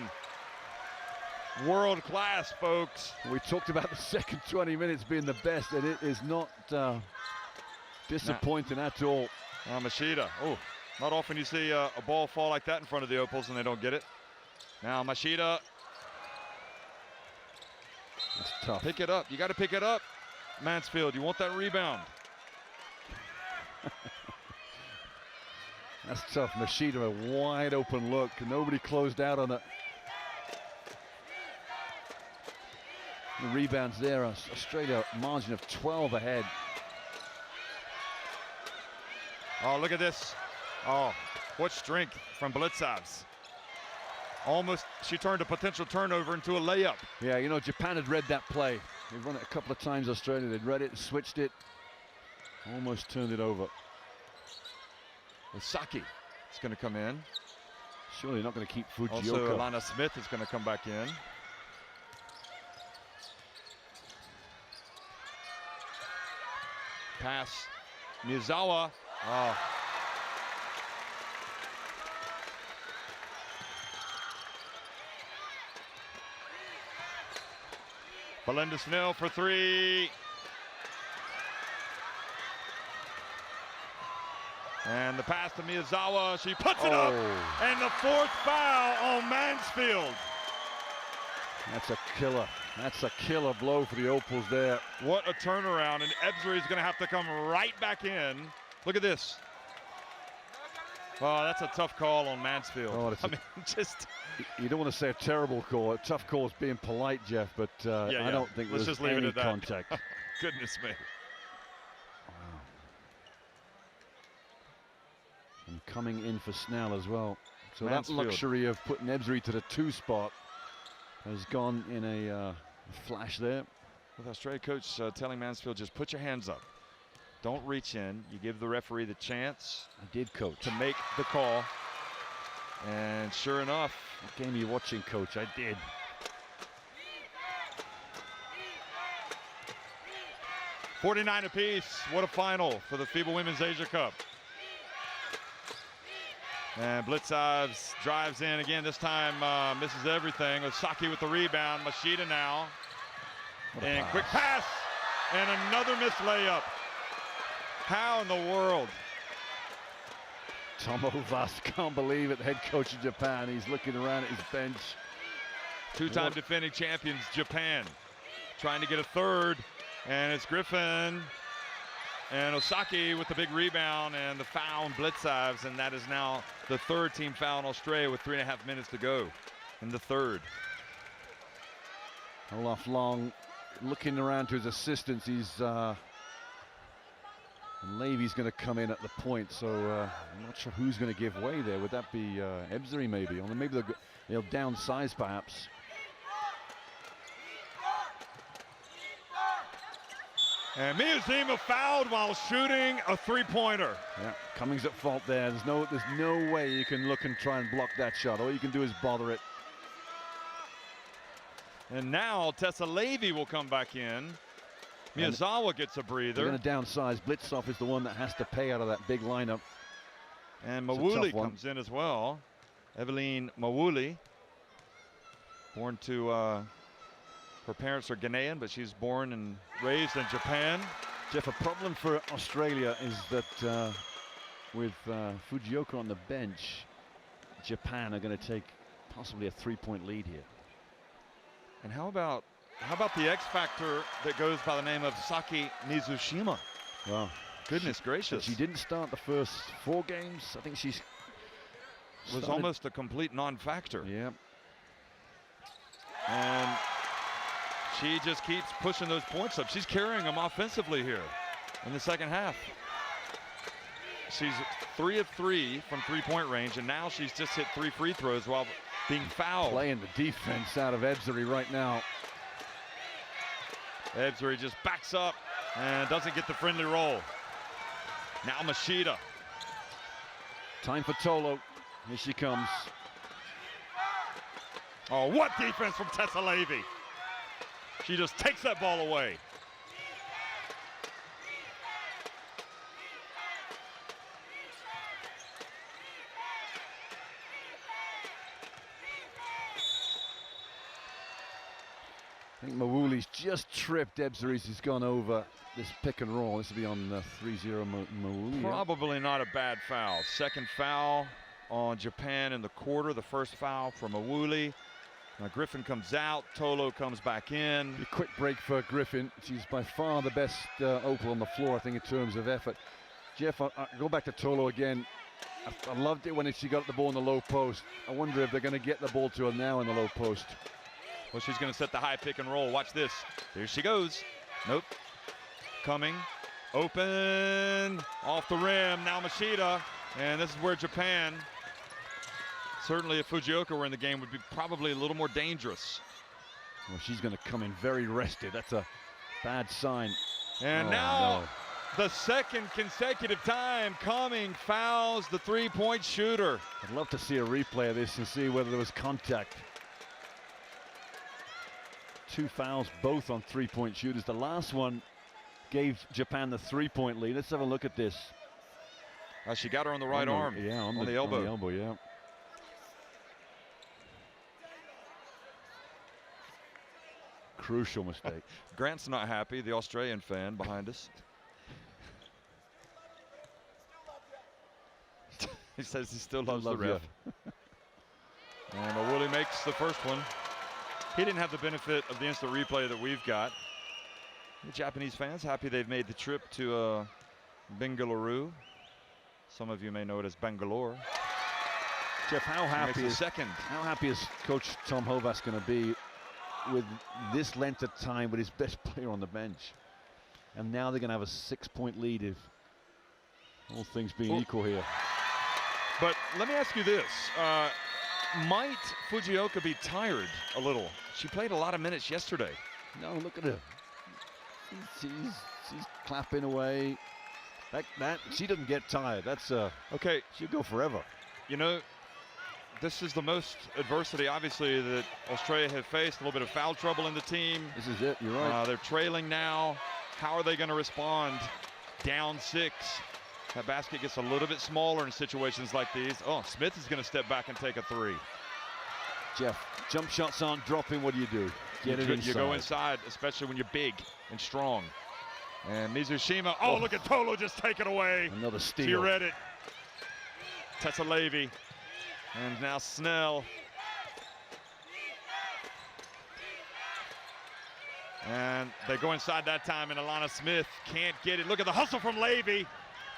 World class, folks. We talked about the second 20 minutes being the best, and it is not disappointing at all. Machida. Oh, not often you see a ball fall like that in front of the Opals and they don't get it. Now Machida. That's tough. Pick it up. You got to pick it up, Mansfield. You want that rebound. That's tough. Machida, a wide open look. Nobody closed out on it. The rebounds there. Australia margin of 12 ahead. Oh, look at this. Oh, what strength from Blitzavs. Almost, she turned a potential turnover into a layup. Yeah, you know, Japan had read that play. They've run it a couple of times, Australia. They'd read it, switched it, almost turned it over. Osaki is going to come in. Surely not going to keep Fujioka. Also, Alana Smith is going to come back in. Pass, Miyazawa. Oh. Belinda Snell for 3. And the pass to Miyazawa, she puts it up. And the 4th foul on Mansfield. That's a killer. That's a killer blow for the Opals there. What a turnaround, and Ebzery is going to have to come right back in. Look at this. Oh, that's a tough call on Mansfield. Oh, I mean, just... You don't want to say a terrible call. A tough call is being polite, Jeff, but I don't think Let's there's just leave any it at contact. That. Goodness me. Wow. And coming in for Snell as well. So Mansfield. That luxury of putting Ebzery to the 2 spot has gone in a flash there. With Australia coach telling Mansfield, just put your hands up. Don't reach in. You give the referee the chance. I did, coach. To make the call. And sure enough. What game are you watching, coach? I did. $49 apiece. What a final for the FIBA Women's Asia Cup. And Blitzavs drives in again. This time misses everything. Osaki with the rebound. Machida now. And quick pass. And another missed layup. How in the world? Tomo Vas can't believe it. The head coach of Japan. He's looking around at his bench. 2-time defending champions, Japan. Trying to get a 3rd. And it's Griffin and Osaki with the big rebound and the foul on Blitzavs. And that is now the 3rd team foul in Australia with 3.5 minutes to go in the 3rd. Olaf Long looking around to his assistants. He's And Levy's going to come in at the point, so I'm not sure who's going to give way there. Would that be Ebzery maybe? Or maybe they'll downsize perhaps. And Miyazima fouled while shooting a three-pointer. Yeah, Cummings at fault there. There's no way you can look and try and block that shot. All you can do is bother it. And now Tessa Levy will come back in. Miyazawa gets a breather. They're going to downsize. Blitzoff is the one that has to pay out of that big lineup. And Mawuli comes in as well. Eveline Mawuli, born to, her parents are Ghanaian, but she's born and raised in Japan. Jeff, a problem for Australia is that with Fujioka on the bench, Japan are going to take possibly a 3-point lead here. And how about the X factor that goes by the name of Saki Mizushima? Well, goodness gracious. She didn't start the first 4 games. I think she's was almost a complete non-factor. Yeah. And she just keeps pushing those points up. She's carrying them offensively here in the second half. She's 3 of 3 from 3-point range, and now she's just hit 3 free throws while being fouled. Playing the defense out of Ebzery right now. Ebzery just backs up and doesn't get the friendly roll. Now Machida. Time for Tolo. Here she comes. Oh, what defense from Tessa Levy. She just takes that ball away. I think Mawuli's just tripped Ebzery's. He's gone over this pick and roll. This will be on 3-0 Mawuli. Probably not a bad foul. Second foul on Japan in the quarter. The first foul for Mawuli. Now Griffin comes out. Tolo comes back in. A quick break for Griffin. She's by far the best opal on the floor, I think, in terms of effort. Jeff, I'll go back to Tolo again. I loved it when she got the ball in the low post. I wonder if they're going to get the ball to her now in the low post. Well, she's going to set the high pick and roll. Watch this. Here she goes. Nope. Coming. Open. Off the rim. Now Machida. And this is where Japan, certainly if Fujioka were in the game, would be probably a little more dangerous. Well, she's going to come in very rested. That's a bad sign. And now the second consecutive time Cumming fouls the 3-point shooter. I'd love to see a replay of this and see whether there was contact. 2 fouls, both on 3-point shooters. The last one gave Japan the 3-point lead. Let's have a look at this. She got her on the right arm. Yeah, on the elbow. On the elbow, yeah. Crucial mistake. Grant's not happy, the Australian fan behind us. He says he still loves the ref. And Mawuli makes the first one. He didn't have the benefit of the instant replay that we've got. The Japanese fans happy they've made the trip to Bengaluru. Some of you may know it as Bangalore. Jeff, how happy is Coach Tom Hovass going to be with this length of time with his best player on the bench? And now they're going to have a 6-point lead if all things being equal here. But let me ask you this. Might Fujioka be tired a little? She played a lot of minutes yesterday. No, look at her. She's clapping away. That she doesn't get tired. That's okay. She'll go forever. You know, this is the most adversity, obviously, that Australia have faced. A little bit of foul trouble in the team. This is it. You're right. They're trailing now. How are they going to respond? Down 6. That basket gets a little bit smaller in situations like these. Oh, Smith is going to step back and take a 3. Jeff, jump shots aren't dropping. What do? Get it inside. You go inside, especially when you're big and strong. And Mizushima, look at Tolo just take it away. Another steal. You read it. Tessa Levy. And now Snell. And they go inside that time, and Alana Smith can't get it. Look at the hustle from Levy.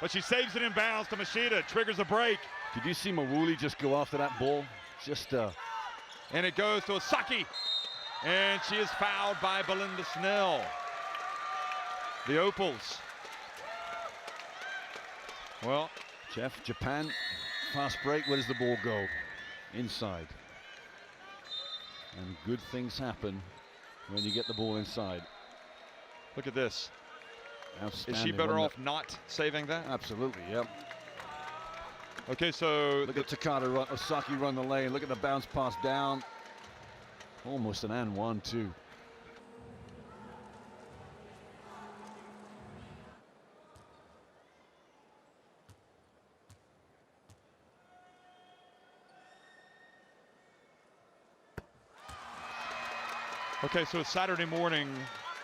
But she saves it in bounds to Machida, triggers a break. Did you see Mawuli just go after that ball? And it goes to Osaki. And she is fouled by Belinda Snell. The Opals Well, Jeff, Japan, fast break. Where does the ball go? Inside. And good things happen when you get the ball inside. look at this. Is Outstanding. she better off not saving that? Absolutely, yep. Okay, so Look at Takada run, Osaki run the lane. Look at the bounce pass down. Almost an and 1-2. okay, so it's Saturday morning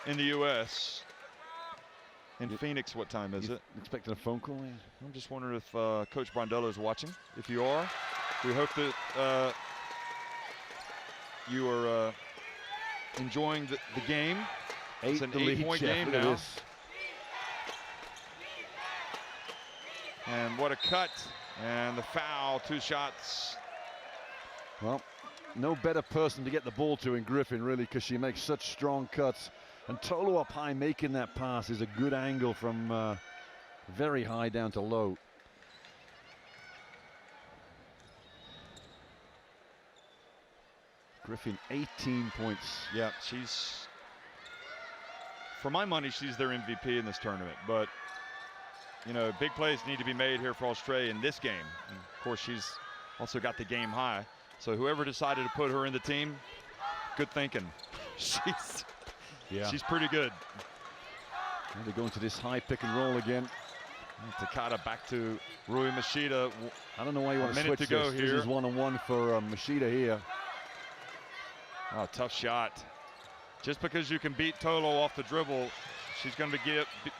in the U.S. In Phoenix, what time is it? Expecting a phone call? Yeah. I'm just wondering if Coach Brondello is watching. If you are, we hope that you are enjoying the game. It's an 8-point game now. And what a cut. And the foul, 2 shots. Well, no better person to get the ball to in Griffin, really, because she makes such strong cuts. And Tolo up high making that pass is a good angle from very high down to low. Griffin, 18 points. Yeah, she's, for my money, she's their MVP in this tournament. But, you know, big plays need to be made here for Australia in this game. And of course, she's also got the game high. So whoever decided to put her in the team, good thinking. She's pretty good. And they go into this high pick and roll again. And Takada back to Rui Machida. I don't know why you want to switch go this. here. This is 1-on-1 for Machida here. Oh, tough shot. Just because you can beat Tolo off the dribble, she's going to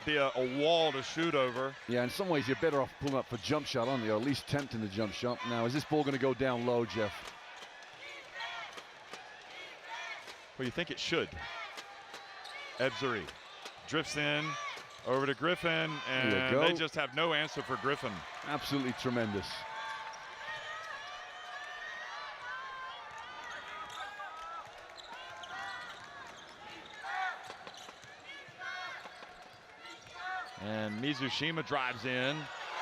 be a wall to shoot over. Yeah, in some ways you're better off pulling up for jump shot, aren't you? Or at least tempting the jump shot. Now, is this ball going to go down low, Jeff? Well, you think it should. Ebzeri drifts in over to Griffin, and they just have no answer for Griffin. Absolutely tremendous. And Mizushima drives in,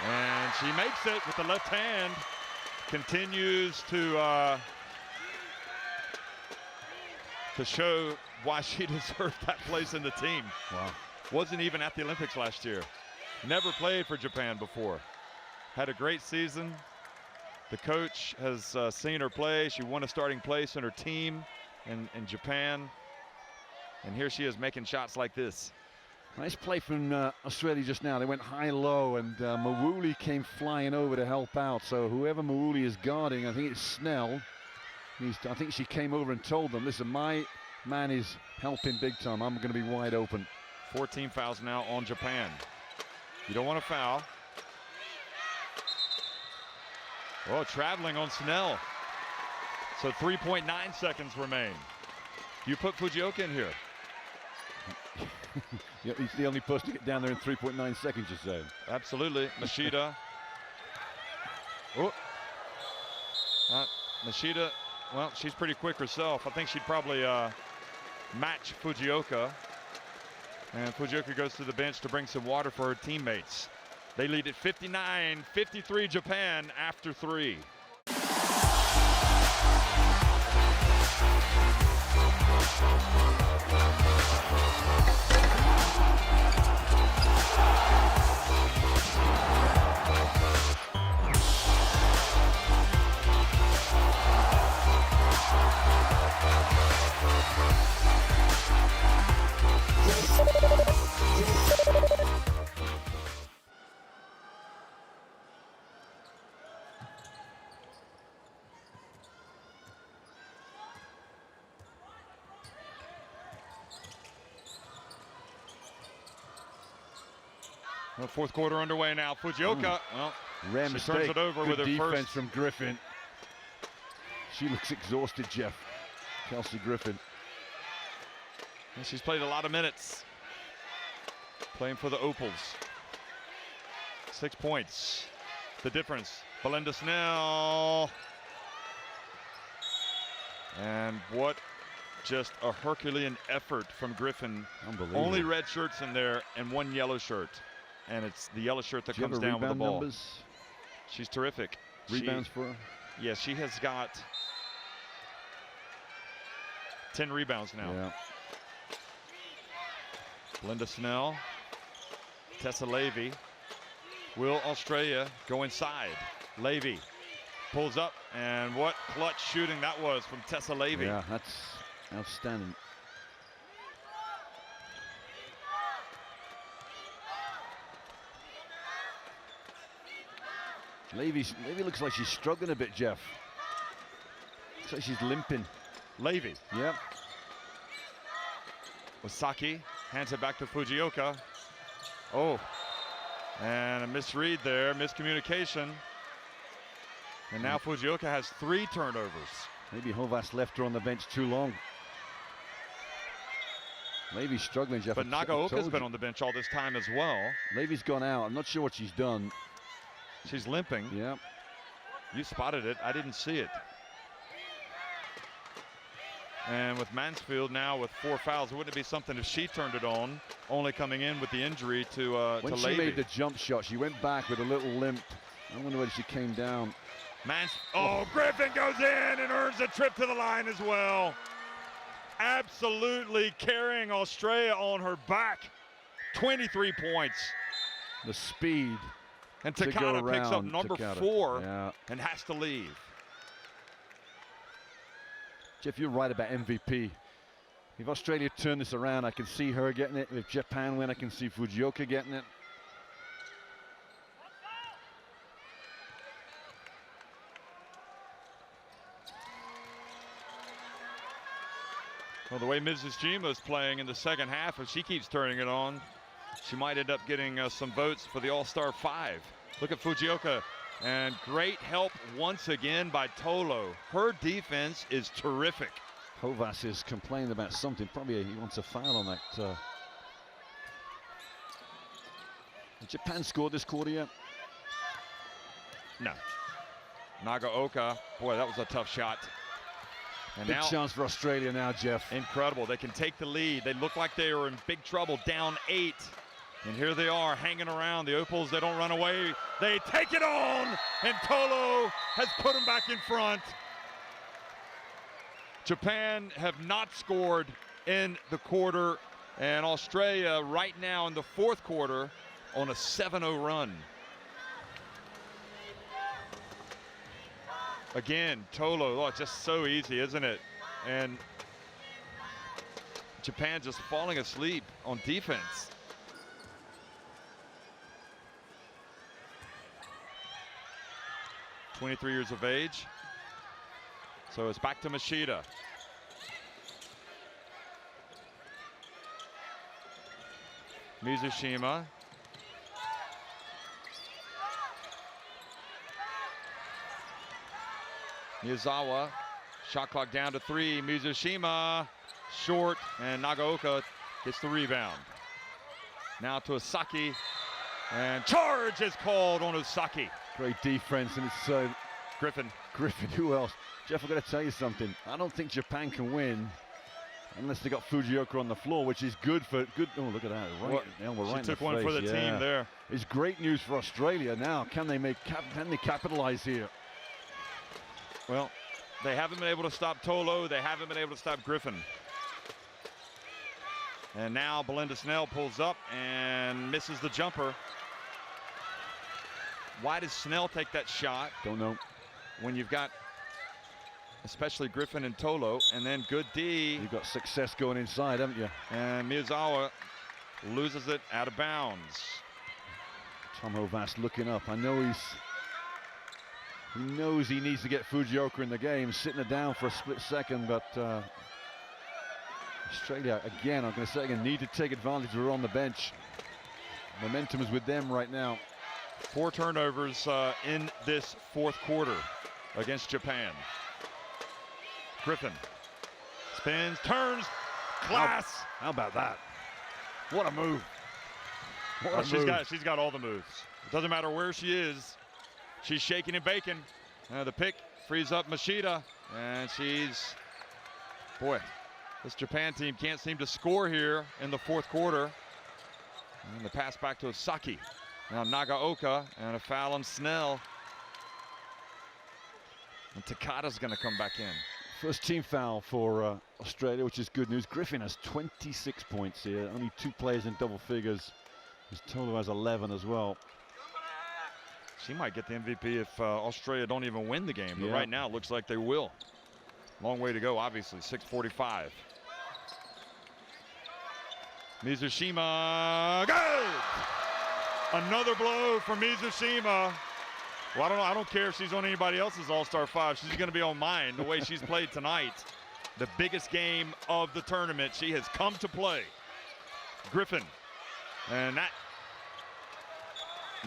and she makes it with the left hand. Continues to show why she deserved that place in the team. Wow. Wasn't even at the Olympics last year. Never played for Japan before. Had a great season. The coach has seen her play. She won a starting place in her team in Japan. And here she is making shots like this. Nice play from Australia just now. They went high-low, and Mawuli came flying over to help out. So whoever Mawuli is guarding, I think it's Snell. I think she came over and told them, listen, my man is helping big time. I'm going to be wide open. 14 fouls now on Japan. You don't want to foul. Oh, traveling on Snell. So 3.9 seconds remain. You put Fujioka in here. Yeah, he's the only person to get down there in 3.9 seconds, you're saying. Absolutely. Machida. Oh. Machida, well, she's pretty quick herself. I think she'd probably match Fujioka. And Fujioka goes to the bench to bring some water for her teammates. They lead at 59-53 Japan after 3. Well, fourth quarter underway now. Fujioka, well, rare she mistake. turns it over Good with her defense first. from Griffin. She looks exhausted, Jeff. Kelsey Griffin. And she's played a lot of minutes. Playing for the Opals. 6 points. The difference. Belinda Snell. And what just a Herculean effort from Griffin. Unbelievable. Only red shirts in there and one yellow shirt. and it's the yellow shirt that Do you comes have down with the ball. numbers? She's terrific. Rebounds for her? Yeah, she has got 10 rebounds now. Yeah. Belinda Snell, Tessa Levy. Will Australia go inside? Levy pulls up, and what clutch shooting that was from Tessa Levy. Yeah, that's outstanding. Levy looks like she's struggling a bit, Jeff. Looks like she's limping. Levy. Yep. Osaki hands it back to Fujioka. Oh, and a misread there, miscommunication. And now Fujioka has 3 turnovers. Maybe Hovas left her on the bench too long. Levy's struggling, Jeff. But Nagaoka's been on the bench all this time as well. Levy's gone out. I'm not sure what she's done. She's limping. Yeah. You spotted it. I didn't see it. And with Mansfield now with 4 fouls, wouldn't it be something if she turned it on, only coming in with the injury to Levy? When she made the jump shot, she went back with a little limp. I wonder whether she came down. Griffin goes in and earns a trip to the line as well. Absolutely carrying Australia on her back. 23 points. The speed. And Takata picks up number 4 yeah. and has to leave. Jeff, you're right about MVP. If Australia turn this around, I can see her getting it. If Japan win, I can see Fujioka getting it. Well, the way Mrs. Jima is playing in the second half, if she keeps turning it on, she might end up getting some votes for the All-Star 5. Look at Fujioka, and great help once again by Tolo. Her defense is terrific. Hovas is complaining about something. Probably he wants a foul on that. Japan scored this quarter yet? No. Nagaoka, boy, that was a tough shot. And big now, chance for Australia now, Jeff. Incredible. They can take the lead. They look like they are in big trouble, down 8. And here they are hanging around. The Opals, they don't run away. They take it on, and Tolo has put them back in front. Japan have not scored in the quarter, and Australia right now in the 4th quarter on a 7-0 run. Again, Tolo, oh, it's just so easy, isn't it? And Japan just falling asleep on defense. "23 years of age. So it's back to Machida. Mizushima. Miyazawa, shot clock down to 3. Mizushima, short, and Nagaoka gets the rebound. Now to Osaki, and charge is called on Osaki. Great defense, and it's Griffin. Who else? Jeff, I've got to tell you something. I don't think Japan can win unless they got Fujioka on the floor, which is good. Oh, look at that! Right, she took one for the team there. It's great news for Australia now. Can they capitalize here? Well, they haven't been able to stop Tolo. They haven't been able to stop Griffin. And now Belinda Snell pulls up and misses the jumper. Why does Snell take that shot? Don't know. When you've got especially Griffin and Tolo, and then good D. You've got success going inside, haven't you? And Miyazawa loses it out of bounds. Tom Hovas looking up. I know he knows he needs to get Fujioka in the game, sitting it down for a split second, but Australia, again, I'm going to say again, need to take advantage of her on the bench. Momentum is with them right now. 4 turnovers in this 4th quarter against Japan. Griffin spins, turns, class. How about that? What a move. She's got all the moves. It doesn't matter where she is. She's shaking and baking. The pick frees up Machida, and boy, this Japan team can't seem to score here in the 4th quarter. And the pass back to Osaki. Now Nagaoka and a foul on Snell. And Takada's going to come back in. First team foul for Australia, which is good news. Griffin has 26 points here. Only 2 players in double figures. His Tolo has 11 as well. She might get the MVP if Australia don't even win the game. But Yeah. right now it looks like they will. Long way to go, obviously. 6:45. Mizushima. Good! Another blow for Mizushima. Well, I don't care if she's on anybody else's All-Star 5. She's going to be on mine the way she's played tonight. The biggest game of the tournament. She has come to play. Griffin. And that,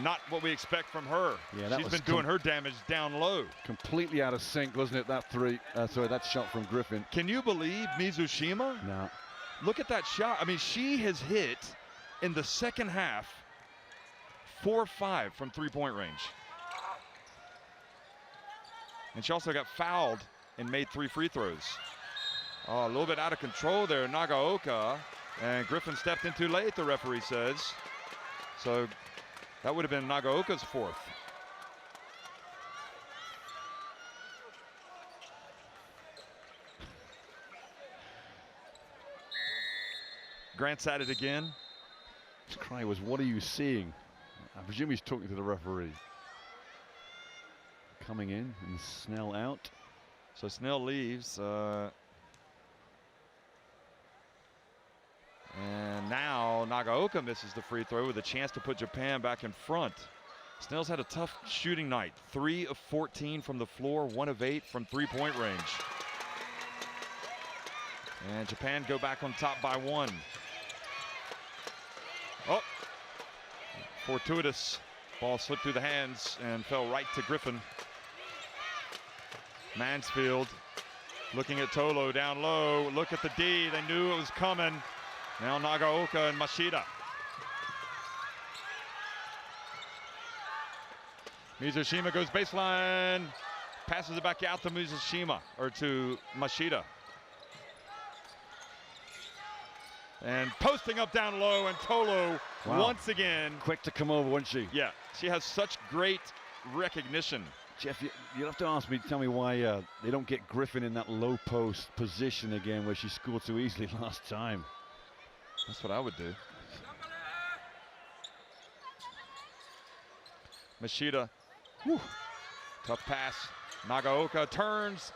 not what we expect from her. Yeah, that she's was been doing her damage down low. Completely out of sync, wasn't it? That that shot from Griffin. Can you believe Mizushima? No. Look at that shot. I mean, she has hit in the second half 4-5 from three-point range. And she also got fouled and made 3 free throws. Oh, a little bit out of control there, Nagaoka. And Griffin stepped in too late, the referee says. So that would have been Nagaoka's 4th. Grant's at it again. His cry was, "What are you seeing?" I presume he's talking to the referee. Coming in and Snell out. So Snell leaves. And now Nagaoka misses the free throw with a chance to put Japan back in front. Snell's had a tough shooting night. 3 of 14 from the floor, 1 of 8 from three-point range. And Japan go back on top by 1. Oh, fortuitous. Ball slipped through the hands and fell right to Griffin. Mansfield looking at Tolo down low. Look at the D. They knew it was coming. Now Nagaoka and Mashida. Mizushima goes baseline. Passes it back out to Mizushima, or to Mashida. And posting up down low, and Tolo once again. Quick to come over, wasn't she? Yeah, she has such great recognition. Jeff, you'll have to tell me why they don't get Griffin in that low post position again where she scored so easily last time. That's what I would do. Mashida, tough pass. Nagaoka turns,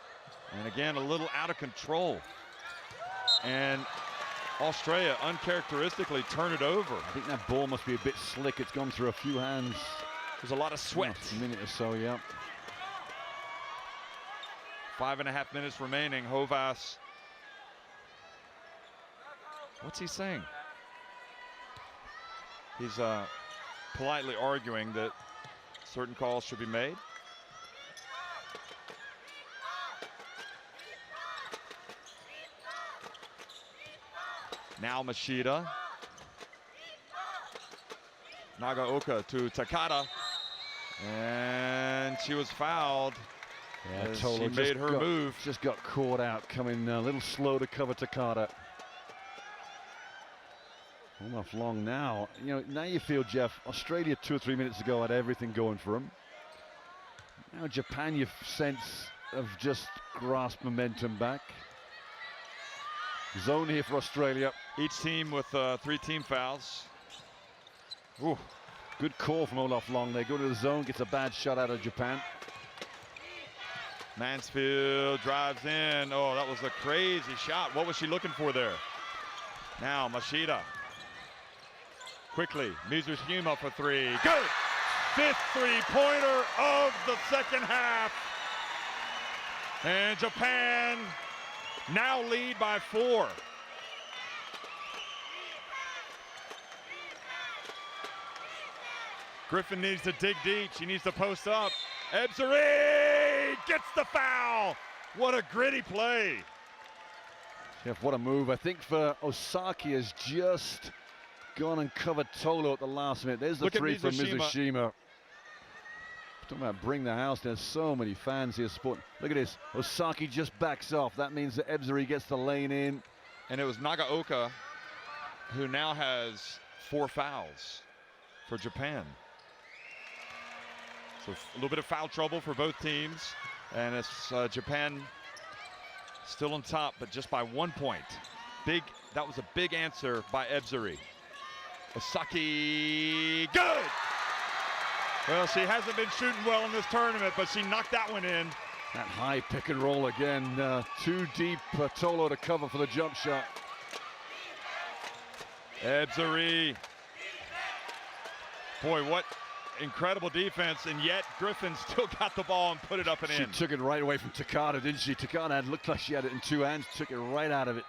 and again a little out of control. And Australia uncharacteristically turn it over. I think that ball must be a bit slick. It's gone through a few hands. There's a lot of sweat. A minute or so, yeah. 5.5 minutes remaining. Hovas. What's he saying? He's politely arguing that certain calls should be made. Now Mashida. Nagaoka to Takada. And she was fouled. Yeah, she made her move. Just got caught out, coming a little slow to cover Takada. Enough long now. You know, now you feel, Jeff, Australia 2 or 3 minutes ago had everything going for them. Now Japan, you sense of just grasp momentum back. Zone here for Australia. Each team with 3 team fouls. Ooh. Good call from Olaf Long. They go to the zone, gets a bad shot out of Japan. Mansfield drives in. Oh, that was a crazy shot. What was she looking for there? Now Mashida. Quickly, Mizushima for 3. Good! 5th three-pointer of the second half. And Japan now lead by 4. Griffin needs to dig deep. She needs to post up. Ebsari gets the foul. What a gritty play. Jeff, what a move. I think for Osaki has just gone and covered Tolo at the last minute. There's the Look three at from Mizushima. Talking about bring the house. There's so many fans here supporting. Look at this. Osaki just backs off. That means that Ebsari gets the lane in. And it was Nagaoka who now has 4 fouls for Japan. So a little bit of foul trouble for both teams. And it's Japan still on top, but just by 1 point. That was a big answer by Ebzery. Osaki, good! Well, she hasn't been shooting well in this tournament, but she knocked that one in. That high pick and roll again, too deep, Tolo to cover for the jump shot. Ebzery. Boy, what incredible defense, and yet Griffin still got the ball and put it up and in. She took it right away from Takada, didn't she? Takada looked like she had it in 2 hands, took it right out of it.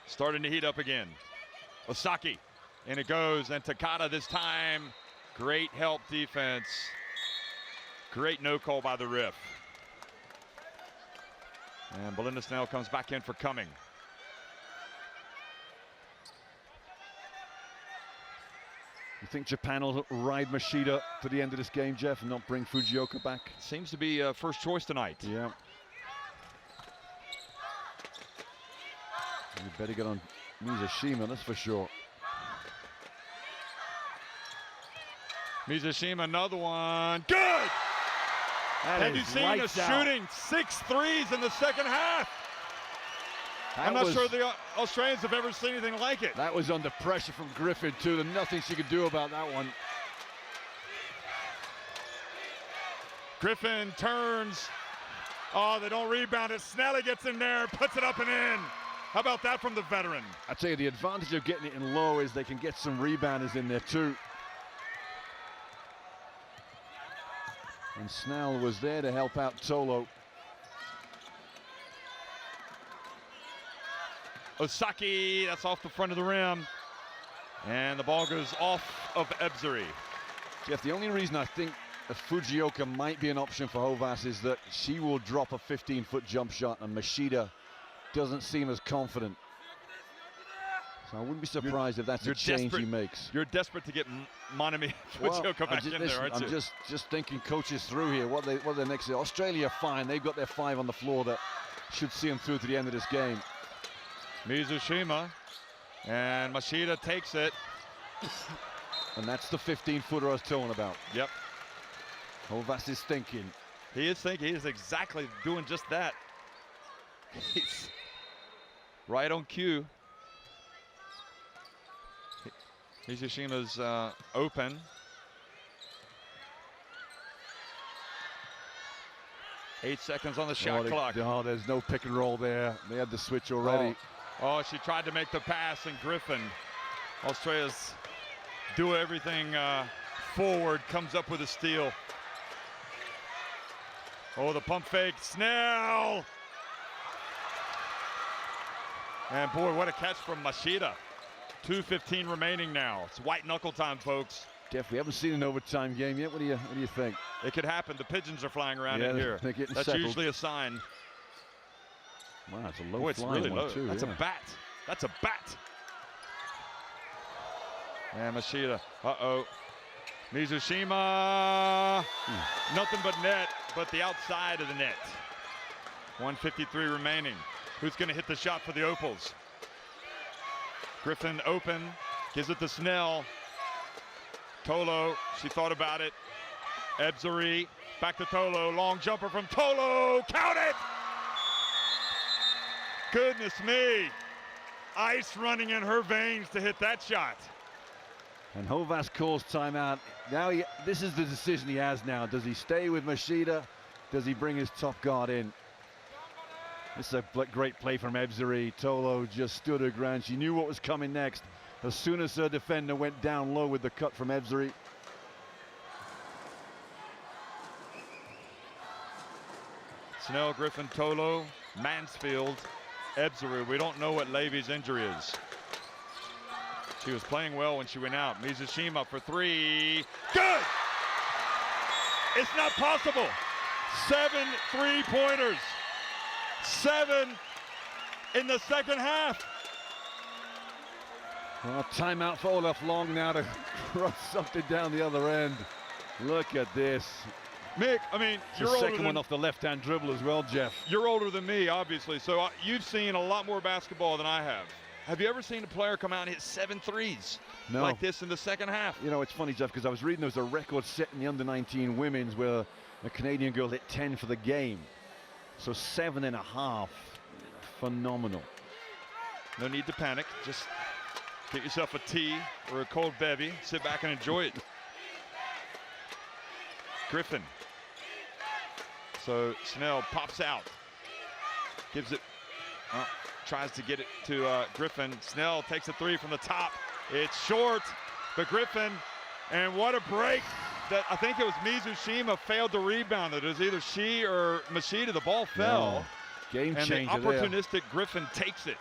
Starting to heat up again. Osaki, and it goes, and Takada this time. Great help defense. Great no call by the ref. And Belinda Snell comes back in for Cumming. You think Japan will ride Machida to the end of this game, Jeff, and not bring Fujioka back? Seems to be first choice tonight. Yeah. You better get on Mizushima, that's for sure. Mizushima, another one. Good! Have you seen the shooting? 6 threes in the second half. I'm not sure the Australians have ever seen anything like it. That was under pressure from Griffin, too. There's nothing she could do about that one. Griffin turns. Oh, they don't rebound it. Snelly gets in there, puts it up and in. How about that from the veteran? I tell you, the advantage of getting it in low is they can get some rebounders in there, too. And Snell was there to help out Tolo. Osaki, that's off the front of the rim. And the ball goes off of Ebzery. Jeff, the only reason I think a Fujioka might be an option for Hovas is that she will drop a 15-foot jump shot and Machida doesn't seem as confident. So I wouldn't be surprised if that's a change he makes. You're desperate to get Monami Fujioka back in there, aren't you? I'm just thinking coaches through here. What they next? Australia, fine. They've got their 5 on the floor that should see them through to the end of this game. Mizushima, and Machida takes it. And that's the 15-footer I was talking about. Yep. Hovas is thinking. He is thinking. He is exactly doing just that. He's right on cue. Mizushima's open. Eight seconds on the shot clock. Oh, there's no pick and roll there. They had the switch already. Oh, she tried to make the pass, and Griffin, Australia's do everything forward, comes up with a steal. Oh, the pump fake, Snell! And boy, what a catch from Machida. 2:15 remaining now. It's white knuckle time, folks. Jeff, we haven't seen an overtime game yet. What do you think? It could happen. The pigeons are flying around in here. That's settled. usually a sign. Wow, it's a low it's really low. Too, That's a bat. That's a bat. And Machida. Uh-oh. Mizushima. Nothing but net, but the outside of the net. 1:53 remaining. Who's going to hit the shot for the Opals? Griffin open, gives it to Snell. Tolo, she thought about it. Ebzery, back to Tolo, long jumper from Tolo, count it! Goodness me, ice running in her veins to hit that shot. And Hovas calls timeout. Now this is the decision he has now. Does he stay with Machida? Does he bring his top guard in? This is a great play from Ebzery. Tolo just stood her ground. She knew what was coming next. As soon as her defender went down low with the cut from Ebzery. Snell, Griffin, Tolo, Mansfield, Ebzery. We don't know what Levy's injury is. She was playing well when she went out. Mizushima for 3. Good! It's not possible. 7 3-pointers. 7 in the second half. Well, timeout for Olaf Long now to run something down the other end. Look at this. Mick, I mean, you're older second one off the left-hand dribble as well, Jeff. You're older than me, obviously, so you've seen a lot more basketball than I have. Have you ever seen a player come out and hit 7 threes like this in the second half? You know, it's funny, Jeff, because I was reading there was a record set in the under-19 women's where a Canadian girl hit 10 for the game. So 7.5. Phenomenal. No need to panic. Just get yourself a tea or a cold bevy. Sit back and enjoy it. Griffin. So Snell pops out. Gives it. Tries to get it to Griffin. Snell takes a 3 from the top. It's short, but Griffin, and what a break. That I think it was Mizushima failed to rebound it. It was either she or Machida. The ball fell. Game changer. And the opportunistic Griffin takes it.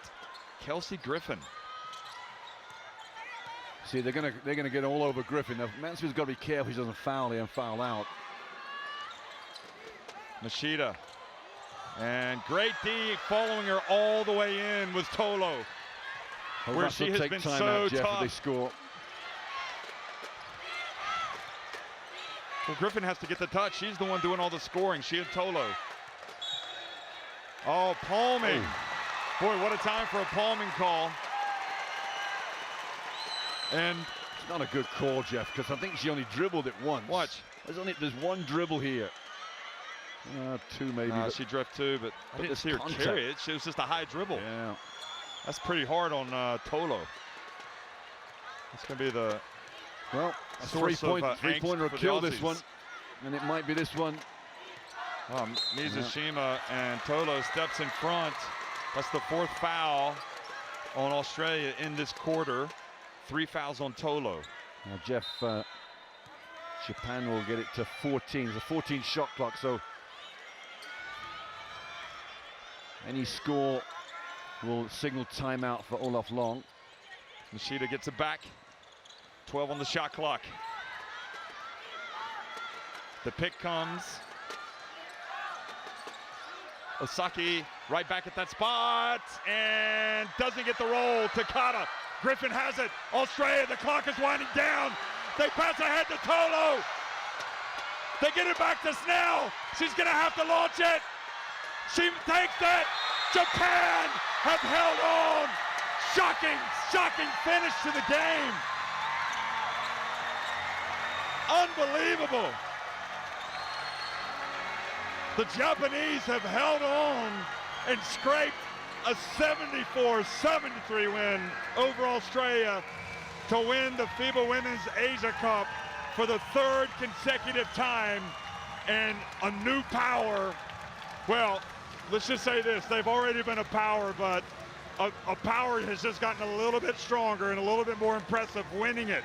Kelsey Griffin. See, they're gonna get all over Griffin. Now, Mansfield's got to be careful he doesn't foul here and foul out. Machida. And great D following her all the way in was Tolo. Where she has been so tough. They score. Well, Griffin has to get the touch. She's the one doing all the scoring. She and Tolo. Oh, palming. Boy, what a time for a palming call. And it's not a good call, Jeff, because I think she only dribbled it once. Watch. There's one dribble here. 2 maybe. She drift 2, but I didn't see her carry it. It was just a high dribble. Yeah. That's pretty hard on Tolo. It's going to be the three-pointer will kill this one, and it might be this one. Mizushima and Tolo steps in front. That's the 4th foul on Australia in this quarter. 3 fouls on Tolo. Now, Jeff, Japan will get it to 14. There's a 14 shot clock, so any score will signal timeout for Olaf Long. Machida gets it back. 12 on the shot clock. The pick comes. Osaki right back at that spot and doesn't get the roll. Takata. Griffin has it. Australia, the clock is winding down. They pass ahead to Tolo. They get it back to Snell. She's going to have to launch it. She takes it. Japan have held on. Shocking finish to the game. Unbelievable. The Japanese have held on and scraped a 74-73 win over Australia to win the FIBA Women's Asia Cup for the 3rd consecutive time, and a new power. Well, let's just say this, they've already been a power, but a power has just gotten a little bit stronger and a little bit more impressive winning it.